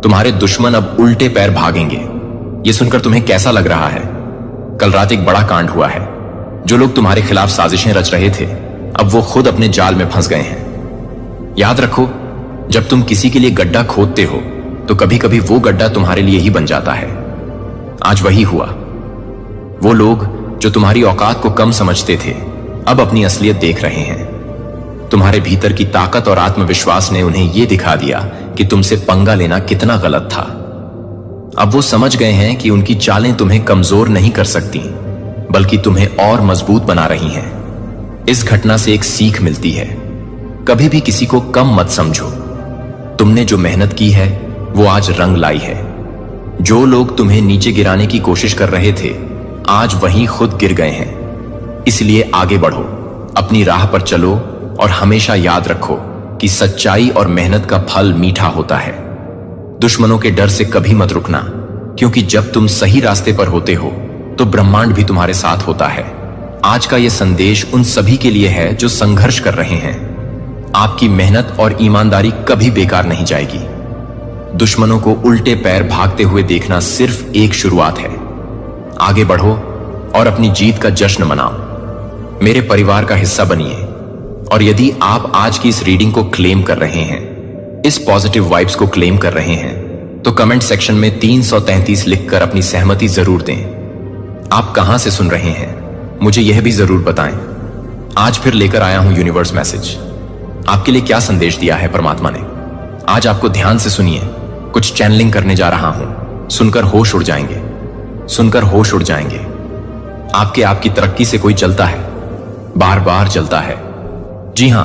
तुम्हारे दुश्मन अब उल्टे पैर भागेंगे। यह सुनकर तुम्हें कैसा लग रहा है? कल रात एक बड़ा कांड हुआ है। जो लोग तुम्हारे खिलाफ साजिशें रच रहे थे, अब वो खुद अपने जाल में फंस गए हैं। याद रखो, जब तुम किसी के लिए गड्ढा खोदते हो तो कभी कभी वो गड्ढा तुम्हारे लिए ही बन जाता है। आज वही हुआ। वो लोग जो तुम्हारी औकात को कम समझते थे, अब अपनी असलियत देख रहे हैं। तुम्हारे भीतर की ताकत और आत्मविश्वास ने उन्हें यह दिखा दिया कि तुमसे पंगा लेना कितना गलत था। अब वो समझ गए हैं कि उनकी चालें तुम्हें कमजोर नहीं कर सकती, बल्कि तुम्हें और मजबूत बना रही हैं। इस घटना से एक सीख मिलती है, कभी भी किसी को कम मत समझो। तुमने जो मेहनत की है वो आज रंग लाई है। जो लोग तुम्हें नीचे गिराने की कोशिश कर रहे थे, आज वहीं खुद गिर गए हैं। इसलिए आगे बढ़ो, अपनी राह पर चलो और हमेशा याद रखो कि सच्चाई और मेहनत का फल मीठा होता है। दुश्मनों के डर से कभी मत रुकना, क्योंकि जब तुम सही रास्ते पर होते हो तो ब्रह्मांड भी तुम्हारे साथ होता है। आज का यह संदेश उन सभी के लिए है जो संघर्ष कर रहे हैं। आपकी मेहनत और ईमानदारी कभी बेकार नहीं जाएगी। दुश्मनों को उल्टे पैर भागते हुए देखना सिर्फ एक शुरुआत है। आगे बढ़ो और अपनी जीत का जश्न मनाओ। मेरे परिवार का हिस्सा बनिए। और यदि आप आज की इस रीडिंग को क्लेम कर रहे हैं, इस पॉजिटिव वाइब्स को क्लेम कर रहे हैं, तो कमेंट सेक्शन में 333 लिखकर अपनी सहमति जरूर दें। आप कहां से सुन रहे हैं मुझे यह भी जरूर बताएं। आज फिर लेकर आया हूं यूनिवर्स मैसेज। आपके लिए क्या संदेश दिया है परमात्मा ने? आज आपको ध्यान से सुनिए। कुछ चैनलिंग करने जा रहा हूं। सुनकर होश उड़ जाएंगे, सुनकर होश उड़ जाएंगे। आपकी तरक्की से कोई चलता है, बार बार चलता है। जी हां,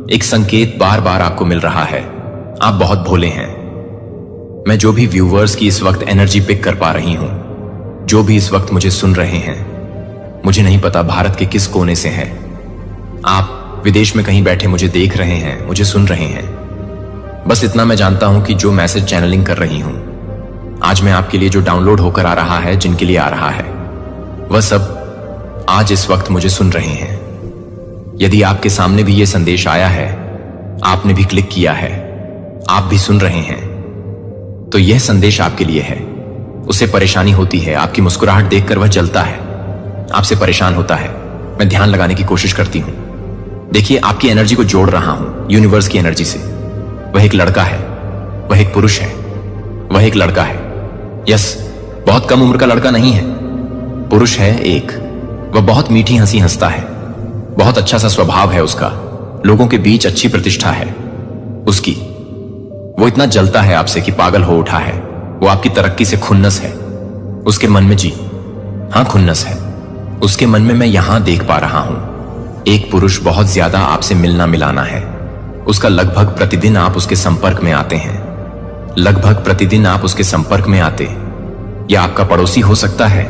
एक संकेत बार बार आपको मिल रहा है। आप बहुत भोले हैं। मैं जो भी व्यूवर्स की इस वक्त एनर्जी पिक कर पा रही हूं, जो भी इस वक्त मुझे सुन रहे हैं, मुझे नहीं पता भारत के किस कोने से हैं। आप विदेश में कहीं बैठे मुझे देख रहे हैं, मुझे सुन रहे हैं। बस इतना मैं जानता हूं कि जो मैसेज चैनलिंग कर रही हूं, आज मैं आपके लिए जो डाउनलोड होकर आ रहा है, जिनके लिए आ रहा है, वह सब आज इस वक्त मुझे सुन रहे हैं। यदि आपके सामने भी यह संदेश आया है, आपने भी क्लिक किया है, आप भी सुन रहे हैं, तो यह संदेश आपके लिए है। उसे परेशानी होती है, आपकी मुस्कुराहट देखकर वह जलता है, आपसे परेशान होता है। मैं ध्यान लगाने की कोशिश करती हूं। देखिए, आपकी एनर्जी को जोड़ रहा हूं यूनिवर्स की एनर्जी से। वह एक लड़का है, वह एक पुरुष है, वह एक लड़का है। यस, बहुत कम उम्र का लड़का नहीं है, पुरुष है एक। वह बहुत मीठी हंसी हंसता है, बहुत अच्छा सा स्वभाव है उसका, लोगों के बीच अच्छी प्रतिष्ठा है उसकी। वो इतना जलता है आपसे कि पागल हो उठा है। वो आपकी तरक्की से खुन्नस है। उसके मन में, जी हां, खुन्नस है। उसके मन में मैं यहां देख पा रहा हूं, एक पुरुष बहुत ज्यादा आपसे मिलना मिलाना है उसका। लगभग प्रतिदिन आप उसके संपर्क में आते हैं, लगभग प्रतिदिन आप उसके संपर्क में आते। यह आपका पड़ोसी हो सकता है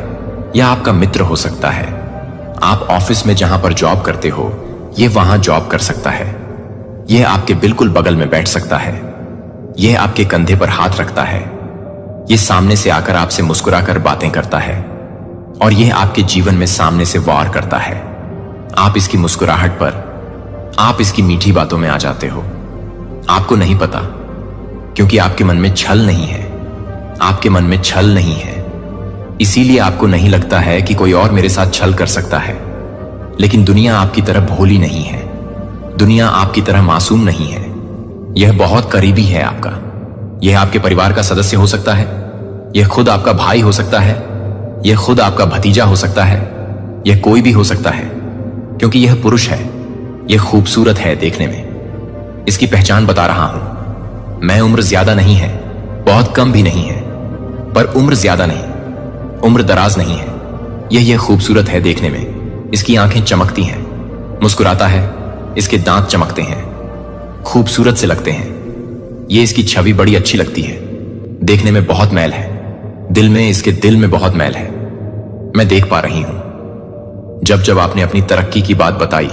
या आपका मित्र हो सकता है। आप ऑफिस में जहां पर जॉब करते हो, यह वहां जॉब कर सकता है। यह आपके बिल्कुल बगल में बैठ सकता है। यह आपके कंधे पर हाथ रखता है। यह सामने से आकर आपसे मुस्कुराकर बातें करता है और यह आपके जीवन में सामने से वार करता है। आप इसकी मुस्कुराहट पर, आप इसकी मीठी बातों में आ जाते हो। आपको नहीं पता, क्योंकि आपके मन में छल नहीं है। आपके मन में छल नहीं है, इसीलिए आपको नहीं लगता है कि कोई और मेरे साथ छल कर सकता है। लेकिन दुनिया आपकी तरह भोली नहीं है, दुनिया आपकी तरह मासूम नहीं है। यह बहुत करीबी है आपका। यह आपके परिवार का सदस्य हो सकता है, यह खुद आपका भाई हो सकता है, यह खुद आपका भतीजा हो सकता है, यह कोई भी हो सकता है, क्योंकि यह पुरुष है। यह खूबसूरत है देखने में। इसकी पहचान बता रहा हूं। मैं उम्र ज्यादा नहीं है, बहुत कम भी नहीं है, पर उम्र ज्यादा नहीं, उम्र दराज नहीं है। यह खूबसूरत है देखने में। इसकी आंखें चमकती हैं, मुस्कुराता है, इसके दांत चमकते हैं, खूबसूरत से लगते हैं। यह इसकी छवि बड़ी अच्छी लगती है। देखने में बहुत मैल है, दिल में, इसके दिल में बहुत मैल है। मैं देख पा रही हूं। जब जब आपने अपनी तरक्की की बात बताई,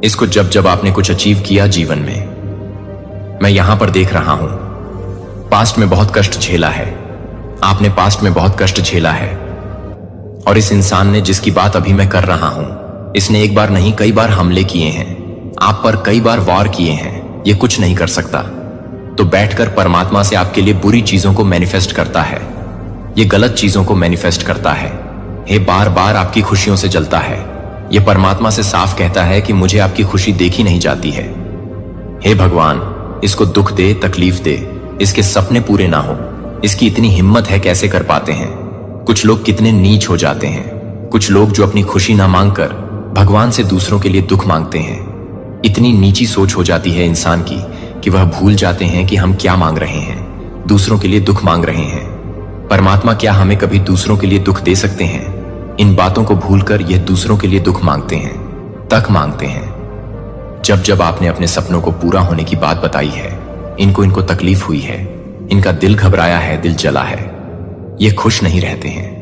इसको जब जब आपने कुछ अचीव किया जीवन में, मैं यहां पर देख रहा हूं। पास्ट में बहुत कष्ट झेला है आपने, पास्ट में बहुत कष्ट झेला है। और इस इंसान ने, जिसकी बात अभी मैं कर रहा हूं, इसने एक बार नहीं कई बार हमले किए हैं आप पर, कई बार वार किए हैं। ये कुछ नहीं कर सकता, तो बैठकर परमात्मा से आपके लिए बुरी चीजों को मैनिफेस्ट करता है, ये गलत चीजों को मैनिफेस्ट करता है। हे बार बार आपकी खुशियों से जलता है, ये परमात्मा से साफ कहता है कि मुझे आपकी खुशी देखी नहीं जाती है। हे भगवान, इसको दुख दे, तकलीफ दे, इसके सपने पूरे ना हो, इसकी इतनी हिम्मत है, कैसे कर पाते हैं। कुछ लोग कितने नीच हो जाते हैं, कुछ लोग जो अपनी खुशी ना मांगकर भगवान से दूसरों के लिए दुख मांगते हैं। इतनी नीची सोच हो जाती है इंसान की कि वह भूल जाते हैं कि हम क्या मांग रहे हैं, दूसरों के लिए दुख मांग रहे हैं। परमात्मा क्या हमें कभी दूसरों के लिए दुख दे सकते हैं? इन बातों को भूलकर यह दूसरों के लिए दुख मांगते हैं, तक मांगते हैं। जब जब आपने अपने सपनों को पूरा होने की बात बताई है, इनको तकलीफ हुई है, इनका दिल घबराया है, दिल जला है, ये खुश नहीं रहते हैं।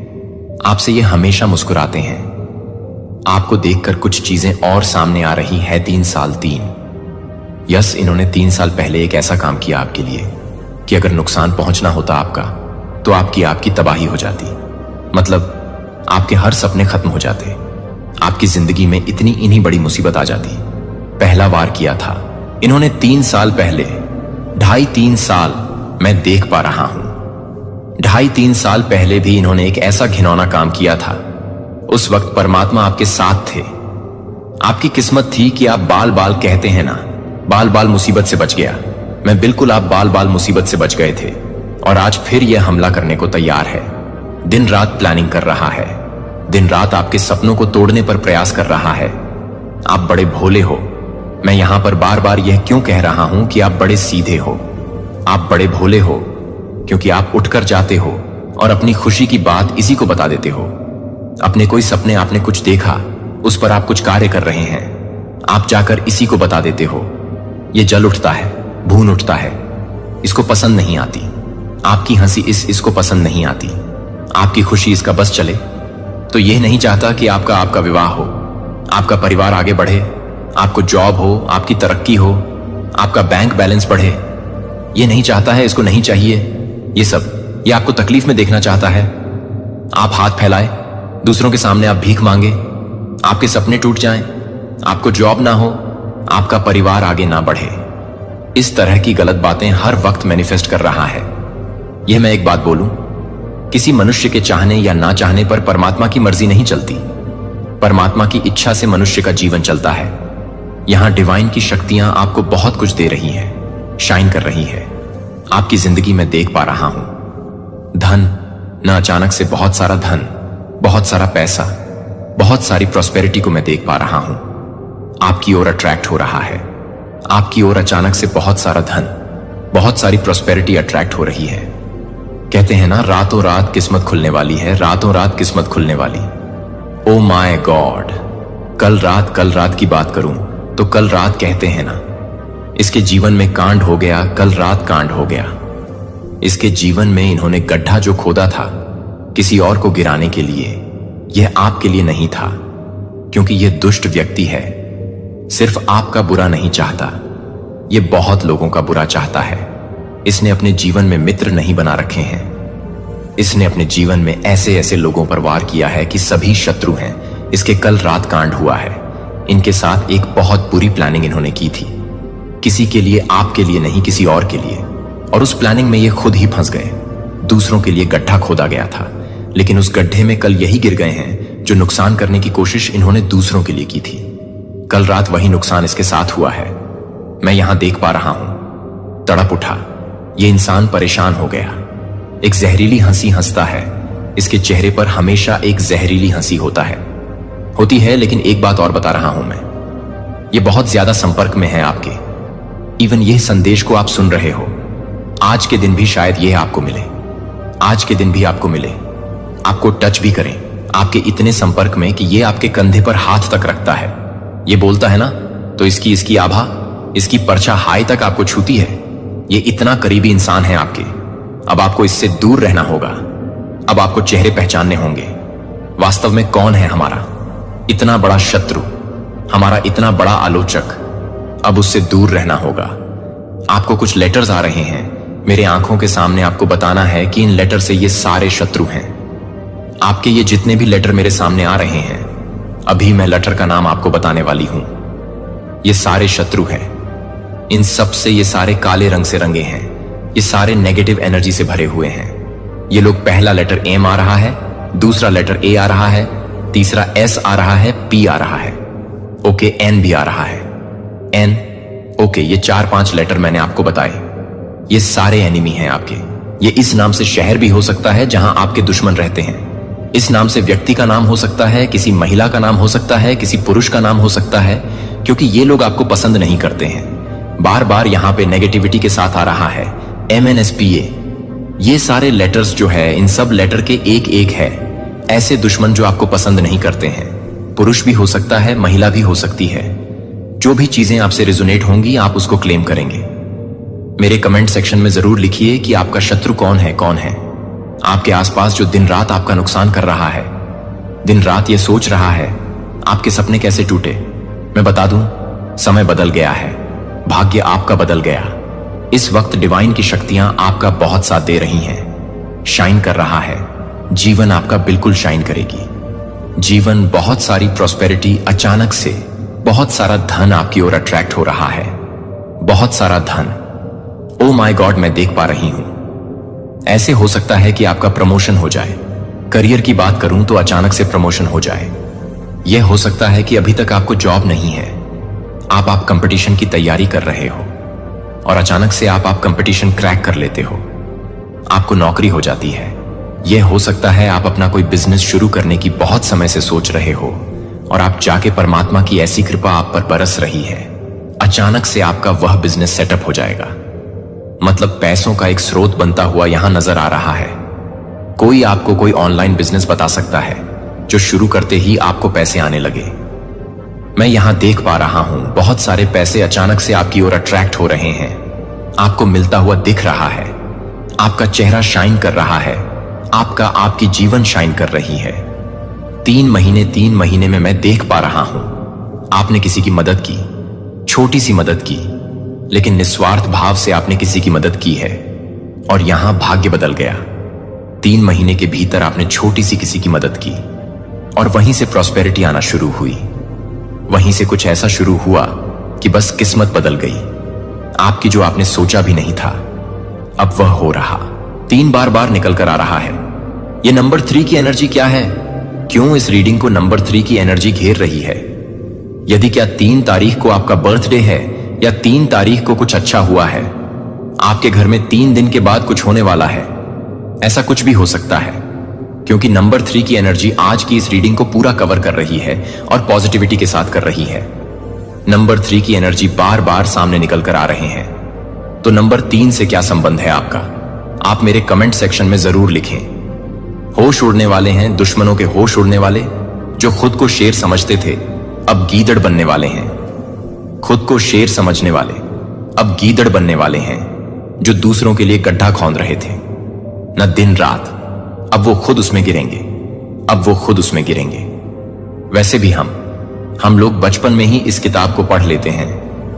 आपसे ये हमेशा मुस्कुराते हैं। आपको देखकर कुछ चीजें और सामने आ रही है। 3 साल 3 यस, इन्होंने 3 साल पहले एक ऐसा काम किया आपके लिए कि अगर नुकसान पहुंचना होता आपका, तो आपकी तबाही हो जाती। मतलब आपके हर सपने खत्म हो जाते, आपकी जिंदगी में इन्हीं बड़ी मुसीबत आ जाती। पहला वार किया था इन्होंने 3 साल पहले। 2.5-3 साल मैं देख पा रहा हूं। 2.5-3 साल पहले भी इन्होंने एक ऐसा घिनौना काम किया था। उस वक्त परमात्मा आपके साथ थे। आपकी किस्मत थी कि आप बाल बाल कहते हैं ना, बाल बाल मुसीबत से बच गया। मैं बिल्कुल, आप बाल बाल मुसीबत से बच गए थे और आज फिर यह हमला करने को तैयार है। दिन रात प्लानिंग कर रहा है, दिन रात आपके सपनों को तोड़ने पर प्रयास कर रहा है। आप बड़े भोले हो। मैं यहां पर बार बार यह क्यों कह रहा हूं कि आप बड़े सीधे हो? आप बड़े भोले हो क्योंकि आप उठकर जाते हो और अपनी खुशी की बात इसी को बता देते हो। अपने कोई सपने आपने कुछ देखा, उस पर आप कुछ कार्य कर रहे हैं, आप जाकर इसी को बता देते हो। ये जल उठता है, भून उठता है, इसको पसंद नहीं आती। आपकी हंसी इसको पसंद नहीं आती। आपकी खुशी इसका बस चले तो यह नहीं चाहता कि आपका विवाह हो, आपका परिवार आगे बढ़े, आपको जॉब हो, आपकी तरक्की हो, आपका बैंक बैलेंस बढ़े। ये नहीं चाहता है, इसको नहीं चाहिए। ये सब, ये आपको तकलीफ में देखना चाहता है। आप हाथ फैलाए, दूसरों के सामने आप भीख मांगे, आपके सपने टूट जाएं, आपको जॉब ना हो, आपका परिवार आगे ना बढ़े। इस तरह की गलत बातें हर वक्त मैनिफेस्ट कर रहा है। यह मैं एक बात बोलूं, किसी मनुष्य के चाहने या ना चाहने पर परमात्मा की मर्जी नहीं चलती। परमात्मा की इच्छा से मनुष्य का जीवन चलता है। यहां डिवाइन की शक्तियां आपको बहुत कुछ दे रही हैं, शाइन कर रही है। आपकी जिंदगी में देख पा रहा हूं धन, न अचानक से बहुत सारा धन, बहुत सारा पैसा, बहुत सारी प्रॉस्पेरिटी को मैं देख पा रहा हूं। आपकी ओर अट्रैक्ट हो रहा है। आपकी ओर अचानक से बहुत सारा धन, बहुत सारी प्रॉस्पेरिटी अट्रैक्ट हो रही है। कहते हैं ना, रातों रात किस्मत खुलने वाली है, रातों रात किस्मत खुलने वाली। ओ माय गॉड, कल रात की बात करूं तो कल रात कहते हैं ना, इसके जीवन में कांड हो गया, कल रात कांड हो गया। इसके जीवन में इन्होंने गड्ढा जो खोदा था किसी और को गिराने के लिए, यह आपके लिए नहीं था, क्योंकि यह दुष्ट व्यक्ति है। सिर्फ आपका बुरा नहीं चाहता, यह बहुत लोगों का बुरा चाहता है। इसने अपने जीवन में मित्र नहीं बना रखे हैं। इसने अपने जीवन में ऐसे ऐसे लोगों पर वार किया है कि सभी शत्रु हैं। इसके कल रात कांड हुआ है। इनके साथ एक बहुत बुरी प्लानिंग इन्होंने की थी, किसी के लिए, आपके लिए नहीं, किसी और के लिए। और उस प्लानिंग में ये खुद ही फंस गए। दूसरों के लिए गड्ढा खोदा गया था, लेकिन उस गड्ढे में कल यही गिर गए हैं जो नुकसान करने की कोशिश इन्होंने दूसरों के लिए की थी। कल रात वही नुकसान इसके साथ हुआ है। मैं यहां देख पा रहा हूं। तड़प उठा, ये इंसान परेशान हो गया। एक जहरीली हंसी हंसता है। इसके चेहरे पर हमेशा एक जहरीली हंसी होती है। लेकिन एक बात और बता रहा हूं मैं, ये बहुत ज्यादा संपर्क में है आपके। इवन यह संदेश को आप सुन रहे हो, आज के दिन भी शायद यह आपको मिले, आज के दिन भी आपको मिले, आपको टच भी करें, आपके इतने संपर्क में कि यह आपके कंधे पर हाथ तक रखता है। यह बोलता है ना, तो इसकी आभा, इसकी परछा हाय तक आपको छूती है। ये इतना करीबी इंसान है आपके। अब आपको इससे दूर रहना होगा। अब आपको चेहरे पहचानने होंगे। वास्तव में कौन है हमारा इतना बड़ा शत्रु, हमारा इतना बड़ा आलोचक। अब उससे दूर रहना होगा। आपको कुछ लेटर्स आ रहे हैं, मेरे आंखों के सामने आपको बताना है कि इन लेटर से ये सारे शत्रु हैं। आपके ये जितने भी लेटर मेरे सामने आ रहे हैं, अभी मैं लेटर का नाम आपको बताने वाली हूं। ये सारे शत्रु हैं। इन सब से ये सारे काले रंग से रंगे हैं। ये सारे नेगेटिव एनर्जी से भरे हुए हैं। ये लोग पहला लेटर एम आ रहा है, दूसरा लेटर ए आ रहा है, तीसरा एस आ रहा है, पी आ रहा है, ओके एन भी आ रहा है। एन, ओके, ये 4-5 लेटर मैंने आपको बताए। ये सारे एनिमी हैं आपके। ये इस नाम से शहर भी हो सकता है जहां आपके दुश्मन रहते हैं। इस नाम से व्यक्ति का नाम हो सकता है, किसी महिला का नाम हो सकता है, किसी पुरुष का नाम हो सकता है, क्योंकि ये लोग आपको पसंद नहीं करते हैं। बार बार यहां पे नेगेटिविटी के साथ आ रहा है MNSPA। ये सारे लेटर्स जो है, इन सब लेटर के एक एक है ऐसे दुश्मन जो आपको पसंद नहीं करते हैं। पुरुष भी हो सकता है, महिला भी हो सकती है। जो भी चीजें आपसे रिजोनेट होंगी आप उसको क्लेम करेंगे। मेरे कमेंट सेक्शन में जरूर लिखिए कि आपका शत्रु कौन है आपके आसपास जो दिन रात आपका नुकसान कर रहा है, दिन रात ये सोच रहा है आपके सपने कैसे टूटे। मैं बता दूं, समय बदल गया है, भाग्य आपका बदल गया। इस वक्त डिवाइन की शक्तियां आपका बहुत साथ दे रही हैं, शाइन कर रहा है। जीवन आपका बिल्कुल शाइन करेगी। जीवन, बहुत सारी प्रॉस्पेरिटी, अचानक से बहुत सारा धन आपकी ओर अट्रैक्ट हो रहा है, बहुत सारा धन। ओ माय गॉड, मैं देख पा रही हूं। ऐसे हो सकता है कि आपका प्रमोशन हो जाए। करियर की बात करूं तो अचानक से प्रमोशन हो जाए। यह हो सकता है कि अभी तक आपको जॉब नहीं है, आप कंपटीशन की तैयारी कर रहे हो और अचानक से आप कंपटीशन क्रैक कर लेते हो, आपको नौकरी हो जाती है। यह हो सकता है आप अपना कोई बिजनेस शुरू करने की बहुत समय से सोच रहे हो और आप जाके परमात्मा की ऐसी कृपा आप पर बरस रही है, अचानक से आपका वह बिजनेस सेटअप हो जाएगा। मतलब पैसों का एक स्रोत बनता हुआ यहां नजर आ रहा है। कोई आपको कोई ऑनलाइन बिजनेस बता सकता है जो शुरू करते ही आपको पैसे आने लगे। मैं यहां देख पा रहा हूं बहुत सारे पैसे अचानक से आपकी ओर अट्रैक्ट हो रहे हैं, आपको मिलता हुआ दिख रहा है, आपका चेहरा शाइन कर रहा है, आपकी जीवन शाइन कर रही है। 3 महीने में मैं देख पा रहा हूं आपने किसी की मदद की, छोटी सी मदद की, लेकिन निस्वार्थ भाव से आपने किसी की मदद की है और यहां भाग्य बदल गया। 3 महीने के भीतर आपने छोटी सी किसी की मदद की और वहीं से प्रॉस्पेरिटी आना शुरू हुई। वहीं से कुछ ऐसा शुरू हुआ कि बस किस्मत बदल गई। आपकी जो आपने सोचा भी नहीं था, अब वह हो रहा। 3 बार निकल कर आ रहा है। ये नंबर 3 की एनर्जी क्या है? क्यों इस रीडिंग को नंबर 3 की एनर्जी घेर रही है? यदि क्या 3 तारीख को आपका बर्थडे है या 3 तारीख को कुछ अच्छा हुआ है, आपके घर में 3 दिन के बाद कुछ होने वाला है, ऐसा कुछ भी हो सकता है, क्योंकि नंबर 3 की एनर्जी आज की इस रीडिंग को पूरा कवर कर रही है और पॉजिटिविटी के साथ कर रही है। नंबर 3 की एनर्जी बार बार सामने निकल कर आ रहे हैं। तो नंबर 3 से क्या संबंध है आपका? आप मेरे कमेंट सेक्शन में जरूर लिखें। होश उड़ने वाले हैं, दुश्मनों के होश उड़ने वाले, जो खुद को शेर समझते थे अब गीदड़ बनने वाले हैं। खुद को शेर समझने वाले अब गीदड़ बनने वाले हैं, जो दूसरों के लिए गड्ढा खोद रहे थे न दिन रात, अब वो खुद उसमें गिरेंगे, अब वो खुद उसमें गिरेंगे। वैसे भी हम लोग बचपन में ही इस किताब को पढ़ लेते हैं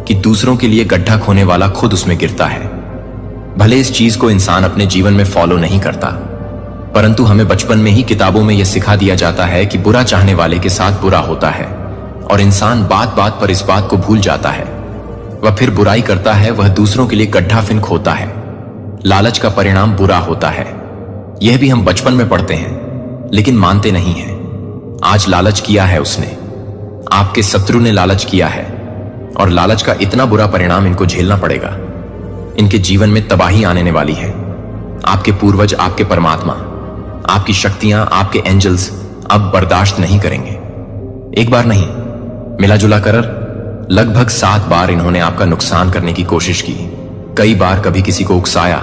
कि दूसरों के लिए गड्ढा खोने वाला खुद उसमें गिरता है। भले इस चीज को इंसान अपने जीवन में फॉलो नहीं करता, परंतु हमें बचपन में ही किताबों में यह सिखा दिया जाता है कि बुरा चाहने वाले के साथ बुरा होता है और इंसान बात बात पर इस बात को भूल जाता है। वह फिर बुराई करता है, वह दूसरों के लिए गड्ढा फिन खोता है। लालच का परिणाम बुरा होता है, यह भी हम बचपन में पढ़ते हैं, लेकिन मानते नहीं हैं। आज लालच किया है उसने, आपके शत्रु ने लालच किया है और लालच का इतना बुरा परिणाम इनको झेलना पड़ेगा। इनके जीवन में तबाही आने वाली है। आपके पूर्वज, आपके परमात्मा, आपकी शक्तियां, आपके एंजल्स अब बर्दाश्त नहीं करेंगे। एक बार नहीं, मिला जुला कर लगभग 7 बार इन्होंने आपका नुकसान करने की कोशिश की। कई बार कभी किसी को उकसाया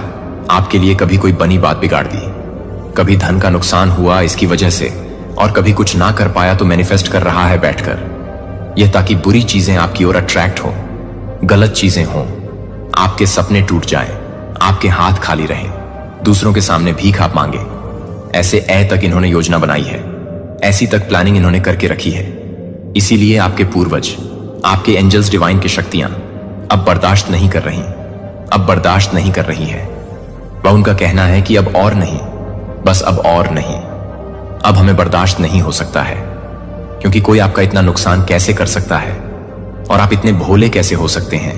आपके लिए, कभी कोई बनी बात बिगाड़ दी, कभी धन का नुकसान हुआ इसकी वजह से, और कभी कुछ ना कर पाया तो मैनिफेस्ट कर रहा है बैठकर, यह ताकि बुरी चीजें आपकी ओर अट्रैक्ट हो, गलत चीजें हों, आपके सपने टूट जाएं, आपके हाथ खाली रहें, दूसरों के सामने भीख आप मांगे। ऐसे तक इन्होंने योजना बनाई है, ऐसी तक प्लानिंग इन्होंने करके रखी है। इसीलिए आपके पूर्वज, आपके एंजल्स, डिवाइन की शक्तियां अब बर्दाश्त नहीं कर रही, अब बर्दाश्त नहीं कर रही है। वह उनका कहना है कि अब और नहीं, बस अब और नहीं, अब हमें बर्दाश्त नहीं हो सकता है, क्योंकि कोई आपका इतना नुकसान कैसे कर सकता है और आप इतने भोले कैसे हो सकते हैं।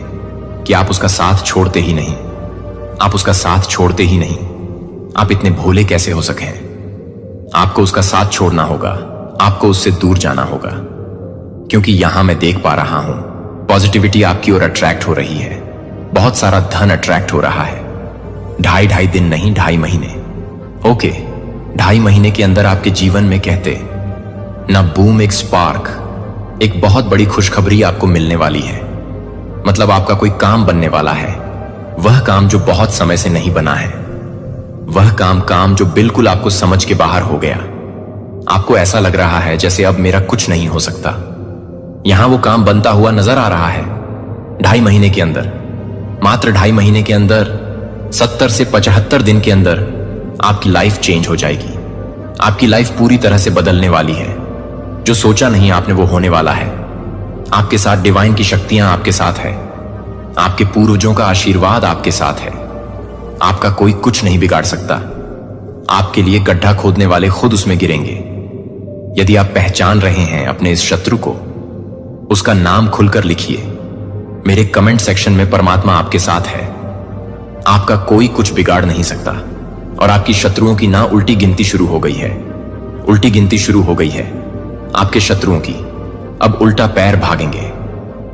कि आप उसका साथ छोड़ते ही नहीं। आप उसका साथ छोड़ते ही नहीं। आप इतने भोले कैसे हो सके हैं? आपको उसका साथ छोड़ना होगा, आपको उससे दूर जाना होगा। क्योंकि यहां मैं देख पा रहा हूं पॉजिटिविटी आपकी ओर अट्रैक्ट हो रही है। बहुत सारा धन अट्रैक्ट हो रहा है। 2.5 दिन नहीं, 2.5 महीने। ओके, 2.5 महीने के अंदर आपके जीवन में कहते ना बूम, एक स्पार्क, एक बहुत बड़ी खुशखबरी आपको मिलने वाली है। मतलब आपका कोई काम बनने वाला है। वह काम जो बहुत समय से नहीं बना है। वह काम जो बिल्कुल आपको समझ के बाहर हो गया। आपको ऐसा लग रहा है जैसे अब मेरा कुछ नहीं हो सकता। यहां वो काम बनता हुआ नजर आ रहा है। 2.5 महीने के अंदर, मात्र 2.5 महीने के अंदर, 70 से 75 दिन के अंदर आपकी लाइफ चेंज हो जाएगी। आपकी लाइफ पूरी तरह से बदलने वाली है। जो सोचा नहीं आपने वो होने वाला है। आपके साथ डिवाइन की शक्तियां आपके साथ है। आपके पूर्वजों का आशीर्वाद आपके साथ है। आपका कोई कुछ नहीं बिगाड़ सकता। आपके लिए गड्ढा खोदने वाले खुद उसमें गिरेंगे। यदि आप पहचान रहे हैं अपने इस शत्रु को, उसका नाम खुलकर लिखिए। मेरे कमेंट सेक्शन में परमात्मा आपके साथ है। आपका कोई कुछ बिगाड़ नहीं सकता। और आपकी शत्रुओं की ना उल्टी गिनती शुरू हो गई है। उल्टी गिनती शुरू हो गई है आपके शत्रुओं की। अब उल्टा पैर भागेंगे।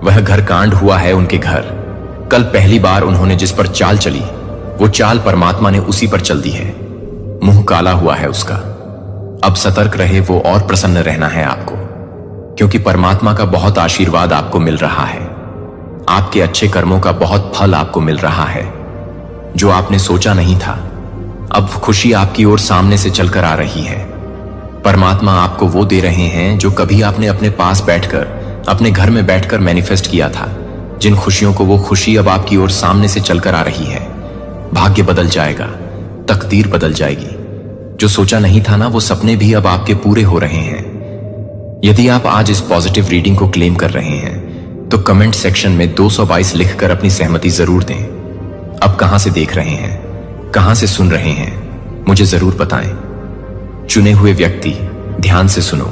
वह घर कांड हुआ है उनके घर। कल पहली बार उन्होंने जिस पर चाल चली, वो चाल परमात्मा ने उसी पर चल दी है। मुंह काला हुआ है उसका। अब सतर्क रहे वो और प्रसन्न रहना है आपको, क्योंकि परमात्मा का बहुत आशीर्वाद आपको मिल रहा है। आपके अच्छे कर्मों का बहुत फल आपको मिल रहा है। जो आपने सोचा नहीं था, अब खुशी आपकी ओर सामने से चलकर आ रही है। परमात्मा आपको वो दे रहे हैं जो कभी आपने अपने पास बैठकर, अपने घर में बैठकर मैनिफेस्ट किया था। जिन खुशियों को, वो खुशी अब आपकी ओर सामने से चलकर आ रही है। भाग्य बदल जाएगा, तकदीर बदल जाएगी। जो सोचा नहीं था ना, वो सपने भी अब आपके पूरे हो रहे हैं। यदि आप आज इस पॉजिटिव रीडिंग को क्लेम कर रहे हैं तो कमेंट सेक्शन में 222 लिखकर अपनी सहमति जरूर दें। अब कहां से देख रहे हैं, कहां से सुन रहे हैं, मुझे जरूर बताएं। चुने हुए व्यक्ति, ध्यान से सुनो।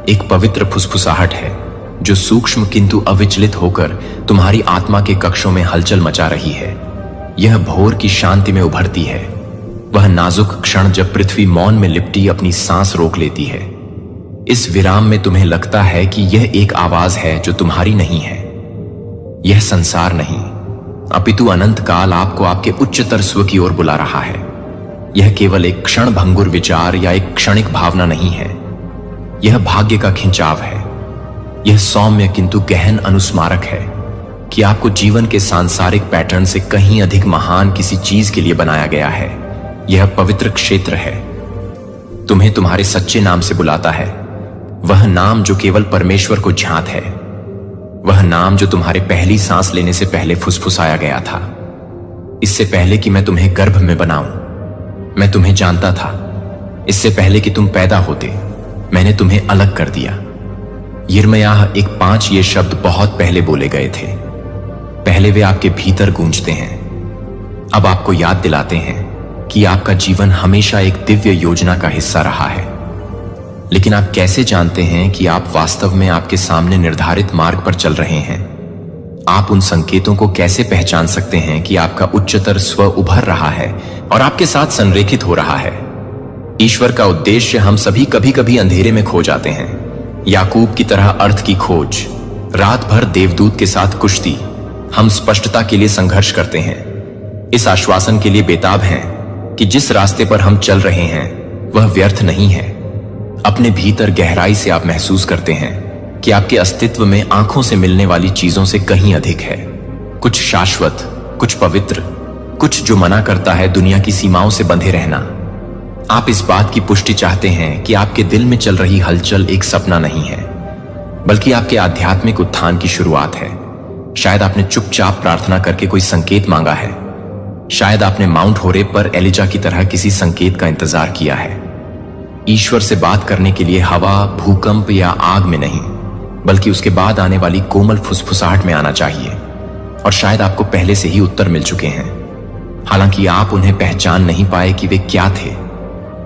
एक पवित्र फुसफुसाहट है जो सूक्ष्म किंतु अविचलित होकर तुम्हारी आत्मा के कक्षों में हलचल मचा रही है। यह भोर की शांति में उभरती है। वह नाजुक क्षण जब पृथ्वी मौन में लिपटी अपनी सांस रोक लेती है। इस विराम में तुम्हें लगता है कि यह एक आवाज है जो तुम्हारी नहीं है। यह संसार नहीं, अपितु अनंत काल आपको आपके उच्चतर स्व की ओर बुला रहा है। यह केवल एक क्षण भंगुर विचार या एक क्षणिक भावना नहीं है। यह भाग्य का खिंचाव है। यह सौम्य किंतु गहन अनुस्मारक है कि आपको जीवन के सांसारिक पैटर्न से कहीं अधिक महान किसी चीज के लिए बनाया गया है। यह पवित्र क्षेत्र है। तुम्हें तुम्हारे सच्चे नाम से बुलाता है। वह नाम जो केवल परमेश्वर को ज्ञात है। वह नाम जो तुम्हारे पहली सांस लेने से पहले फुसफुसाया गया था। इससे पहले कि मैं तुम्हें गर्भ में बनाऊं, मैं तुम्हें जानता था। इससे पहले कि तुम पैदा होते, मैंने तुम्हें अलग कर दिया। यिर्मयाह 1:5 ये शब्द बहुत पहले बोले गए थे। पहले वे आपके भीतर गूंजते हैं। अब आपको याद दिलाते हैं कि आपका जीवन हमेशा एक दिव्य योजना का हिस्सा रहा है। लेकिन आप कैसे जानते हैं कि आप वास्तव में आपके सामने निर्धारित मार्ग पर चल रहे हैं? आप उन संकेतों को कैसे पहचान सकते हैं कि आपका उच्चतर स्व उभर रहा है और आपके साथ संरेखित हो रहा है? ईश्वर का उद्देश्य हम सभी कभी कभी अंधेरे में खो जाते हैं। याकूब की तरह अर्थ की खोज, रात भर देवदूत के साथ कुश्ती। हम स्पष्टता के लिए संघर्ष करते हैं, इस आश्वासन के लिए बेताब हैं कि जिस रास्ते पर हम चल रहे हैं वह व्यर्थ नहीं है। अपने भीतर गहराई से आप महसूस करते हैं कि आपके अस्तित्व में आंखों से मिलने वाली चीजों से कहीं अधिक है। कुछ शाश्वत, कुछ पवित्र, कुछ जो मना करता है दुनिया की सीमाओं से बंधे रहना। आप इस बात की पुष्टि चाहते हैं कि आपके दिल में चल रही हलचल एक सपना नहीं है, बल्कि आपके आध्यात्मिक उत्थान की शुरुआत है। शायद आपने चुपचाप प्रार्थना करके कोई संकेत मांगा है। शायद आपने माउंट होरेब पर एलिजा की तरह किसी संकेत का इंतजार किया है। ईश्वर से बात करने के लिए हवा, भूकंप या आग में नहीं, बल्कि उसके बाद आने वाली कोमल फुसफुसाहट में आना चाहिए। और शायद आपको पहले से ही उत्तर मिल चुके हैं, हालांकि आप उन्हें पहचान नहीं पाए कि वे क्या थे।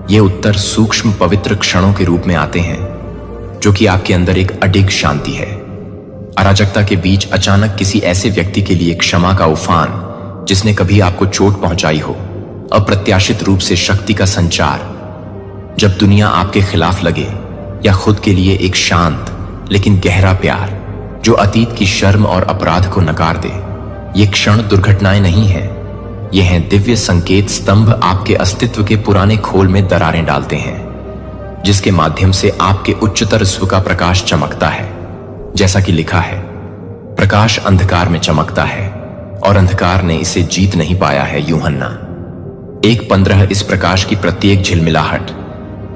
ये उत्तर सूक्ष्म पवित्र क्षणों के रूप में आते हैं, जो कि आपके अंदर एक अडिग शांति है, अराजकता के बीच अचानक किसी ऐसे व्यक्ति के लिए क्षमा का उफान जिसने कभी आपको चोट पहुंचाई हो, अप्रत्याशित रूप से शक्ति का संचार। जब दुनिया आपके खिलाफ लगे, या खुद के लिए एक शांत लेकिन गहरा प्यार जो अतीत की शर्म और अपराध को नकार दे। ये क्षण दुर्घटनाएं नहीं है, ये हैं दिव्य संकेत स्तंभ आपके अस्तित्व के पुराने खोल में दरारें डालते हैं, जिसके माध्यम से आपके उच्चतर स्व का प्रकाश चमकता है। जैसा कि लिखा है, प्रकाश अंधकार में चमकता है और अंधकार ने इसे जीत नहीं पाया है। यूहन्ना 1:15। इस प्रकाश की प्रत्येक झिलमिलाहट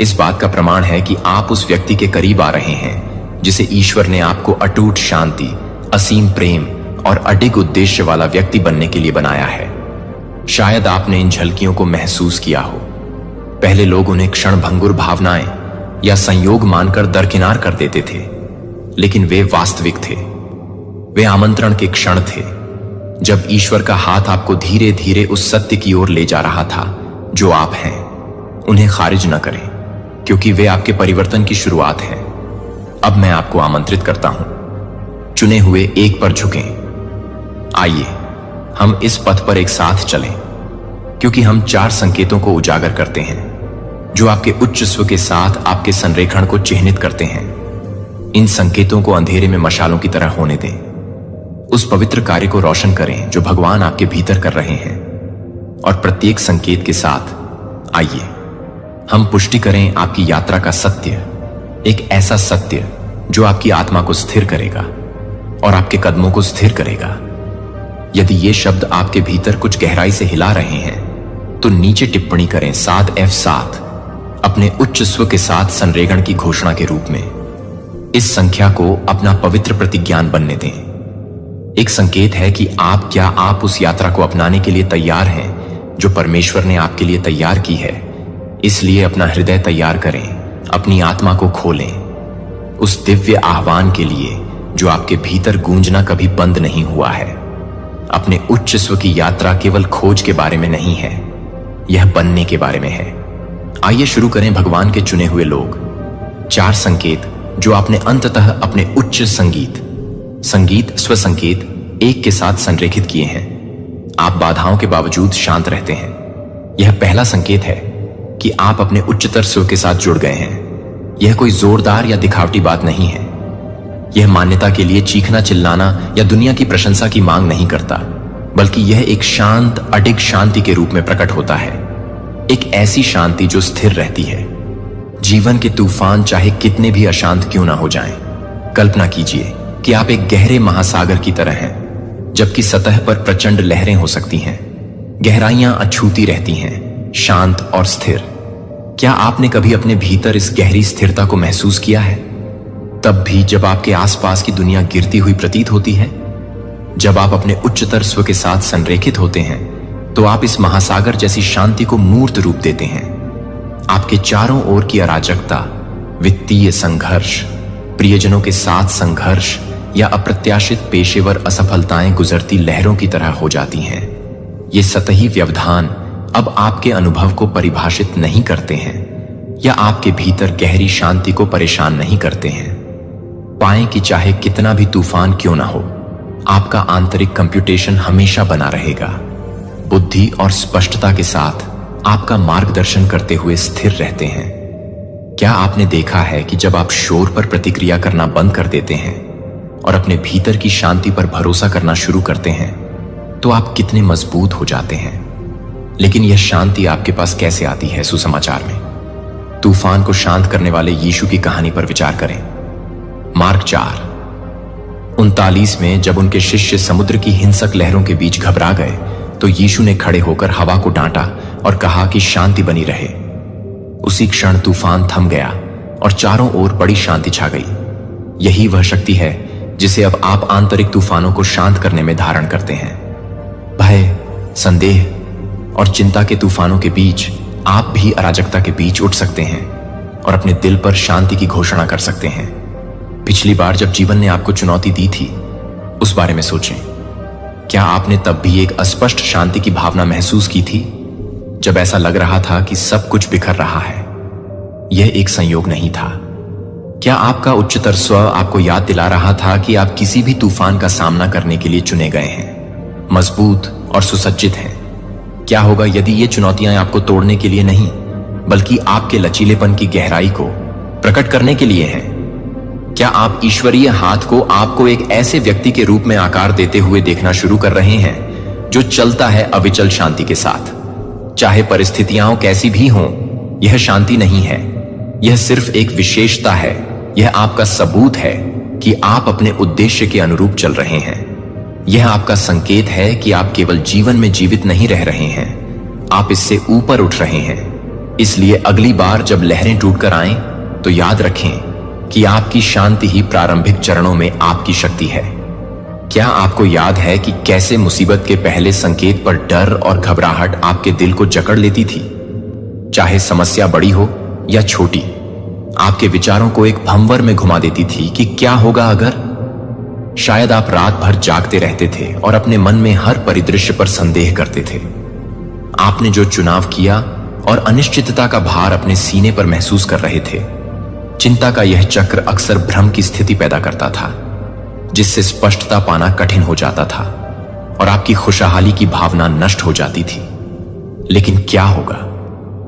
इस बात का प्रमाण है कि आप उस व्यक्ति के करीब आ रहे हैं जिसे ईश्वर ने आपको अटूट शांति, असीम प्रेम और अडिग उद्देश्य वाला व्यक्ति बनने के लिए बनाया है। शायद आपने इन झलकियों को महसूस किया हो। पहले लोग उन्हें क्षणभंगुर भावनाएं या संयोग मानकर दरकिनार कर देते थे, लेकिन वे वास्तविक थे। वे आमंत्रण के क्षण थे, जब ईश्वर का हाथ आपको धीरे धीरे उस सत्य की ओर ले जा रहा था जो आप हैं। उन्हें खारिज न करें, क्योंकि वे आपके परिवर्तन की शुरुआत है। अब मैं आपको आमंत्रित करता हूं, चुने हुए एक पर झुकें। आइए हम इस पथ पर एक साथ चलें, क्योंकि हम 4 संकेतों को उजागर करते हैं जो आपके उच्च स्व के साथ आपके संरेखण को चिह्नित करते हैं। इन संकेतों को अंधेरे में मशालों की तरह होने दें। उस पवित्र कार्य को रोशन करें जो भगवान आपके भीतर कर रहे हैं। और प्रत्येक संकेत के साथ आइए हम पुष्टि करें आपकी यात्रा का सत्य, एक ऐसा सत्य जो आपकी आत्मा को स्थिर करेगा और आपके कदमों को स्थिर करेगा। यदि ये शब्द आपके भीतर कुछ गहराई से हिला रहे हैं, तो नीचे टिप्पणी करें 7F7 अपने उच्च स्व के साथ संरेखण की घोषणा के रूप में। इस संख्या को अपना पवित्र प्रतिज्ञान बनने दें। एक संकेत है कि आप उस यात्रा को अपनाने के लिए तैयार हैं जो परमेश्वर ने आपके लिए तैयार की है। इसलिए अपना हृदय तैयार करें, अपनी आत्मा को खोलें उस दिव्य आह्वान के लिए जो आपके भीतर गूंजना कभी बंद नहीं हुआ है। अपने उच्च स्व की यात्रा केवल खोज के बारे में नहीं है, यह बनने के बारे में है। आइए शुरू करें भगवान के चुने हुए लोग। 4 संकेत जो आपने अंततः अपने उच्च संगीत स्व संकेत 1 के साथ संरेखित किए हैं। आप बाधाओं के बावजूद शांत रहते हैं। यह पहला संकेत है कि आप अपने उच्चतर स्व के साथ जुड़ गए हैं। यह कोई जोरदार या दिखावटी बात नहीं है। यह मान्यता के लिए चीखना चिल्लाना या दुनिया की प्रशंसा की मांग नहीं करता, बल्कि यह एक शांत अडिग शांति के रूप में प्रकट होता है। एक ऐसी शांति जो स्थिर रहती है। जीवन के तूफान चाहे कितने भी अशांत क्यों ना हो जाएं। कल्पना कीजिए कि आप एक गहरे महासागर की तरह हैं, जबकि सतह पर प्रचंड लहरें हो सकती हैं। गहराइयां अछूती रहती हैं, शांत और स्थिर। क्या आपने कभी अपने भीतर इस गहरी स्थिरता को महसूस किया है? तब भी जब आपके आसपास की दुनिया गिरती हुई प्रतीत होती है। जब आप अपने उच्चतर स्व के साथ संरेखित होते हैं, तो आप इस महासागर जैसी शांति को मूर्त रूप देते हैं। आपके चारों ओर की अराजकता, वित्तीय संघर्ष, प्रियजनों के साथ संघर्ष या अप्रत्याशित पेशेवर असफलताएं गुजरती लहरों की तरह हो जाती हैं। ये सतही व्यवधान अब आपके अनुभव को परिभाषित नहीं करते हैं या आपके भीतर गहरी शांति को परेशान नहीं करते हैं। पाएं कि चाहे कितना भी तूफान क्यों ना हो, आपका आंतरिक कंप्यूटेशन हमेशा बना रहेगा, बुद्धि और स्पष्टता के साथ आपका मार्गदर्शन करते हुए स्थिर रहते हैं। क्या आपने देखा है कि जब आप शोर पर प्रतिक्रिया करना बंद कर देते हैं और अपने भीतर की शांति पर भरोसा करना शुरू करते हैं, तो आप कितने मजबूत हो जाते हैं। लेकिन यह शांति आपके पास कैसे आती है? सुसमाचार में तूफान को शांत करने वाले यीशु की कहानी पर विचार करें। मार्क 4:39 में जब उनके शिष्य समुद्र की हिंसक लहरों के बीच घबरा गए, तो यीशु ने खड़े होकर हवा को डांटा और कहा कि शांति बनी रहे। उसी क्षण तूफान थम गया और चारों ओर बड़ी शांति छा गई। यही वह शक्ति है जिसे अब आप आंतरिक तूफानों को शांत करने में धारण करते हैं। भय, संदेह और चिंता के तूफानों के बीच आप भी अराजकता के बीच उठ सकते हैं और अपने दिल पर शांति की घोषणा कर सकते हैं। पिछली बार जब जीवन ने आपको चुनौती दी थी, उस बारे में सोचें। क्या आपने तब भी एक अस्पष्ट शांति की भावना महसूस की थी, जब ऐसा लग रहा था कि सब कुछ बिखर रहा है? यह एक संयोग नहीं था, क्या आपका उच्चतर स्व आपको याद दिला रहा था कि आप किसी भी तूफान का सामना करने के लिए चुने गए हैं, मजबूत और सुसज्जित हैं? क्या होगा यदि ये चुनौतियां आपको तोड़ने के लिए नहीं, बल्कि आपके लचीलेपन की गहराई को प्रकट करने के लिए हैं? क्या आप ईश्वरीय हाथ को आपको एक ऐसे व्यक्ति के रूप में आकार देते हुए देखना शुरू कर रहे हैं जो चलता है अविचल शांति के साथ? चाहे परिस्थितियां कैसी भी हों, यह शांति नहीं है, यह सिर्फ एक विशेषता है। यह आपका सबूत है कि आप अपने उद्देश्य के अनुरूप चल रहे हैं। यह आपका संकेत है कि आप केवल जीवन में जीवित नहीं रह रहे हैं, आप इससे ऊपर उठ रहे हैं। इसलिए अगली बार जब लहरें टूटकर आएं, तो याद रखें कि आपकी शांति ही प्रारंभिक चरणों में आपकी शक्ति है। क्या आपको याद है कि कैसे मुसीबत के पहले संकेत पर डर और घबराहट आपके दिल को जकड़ लेती थी? चाहे समस्या बड़ी हो या छोटी, आपके विचारों को एक भंवर में घुमा देती थी कि क्या होगा अगर। शायद आप रात भर जागते रहते थे और अपने मन में हर परिदृश्य पर संदेह करते थे। आपने जो चुनाव किया और अनिश्चितता का भार अपने सीने पर महसूस कर रहे थे। चिंता का यह चक्र अक्सर भ्रम की स्थिति पैदा करता था, जिससे स्पष्टता पाना कठिन हो जाता था और आपकी खुशहाली की भावना नष्ट हो जाती थी। लेकिन क्या होगा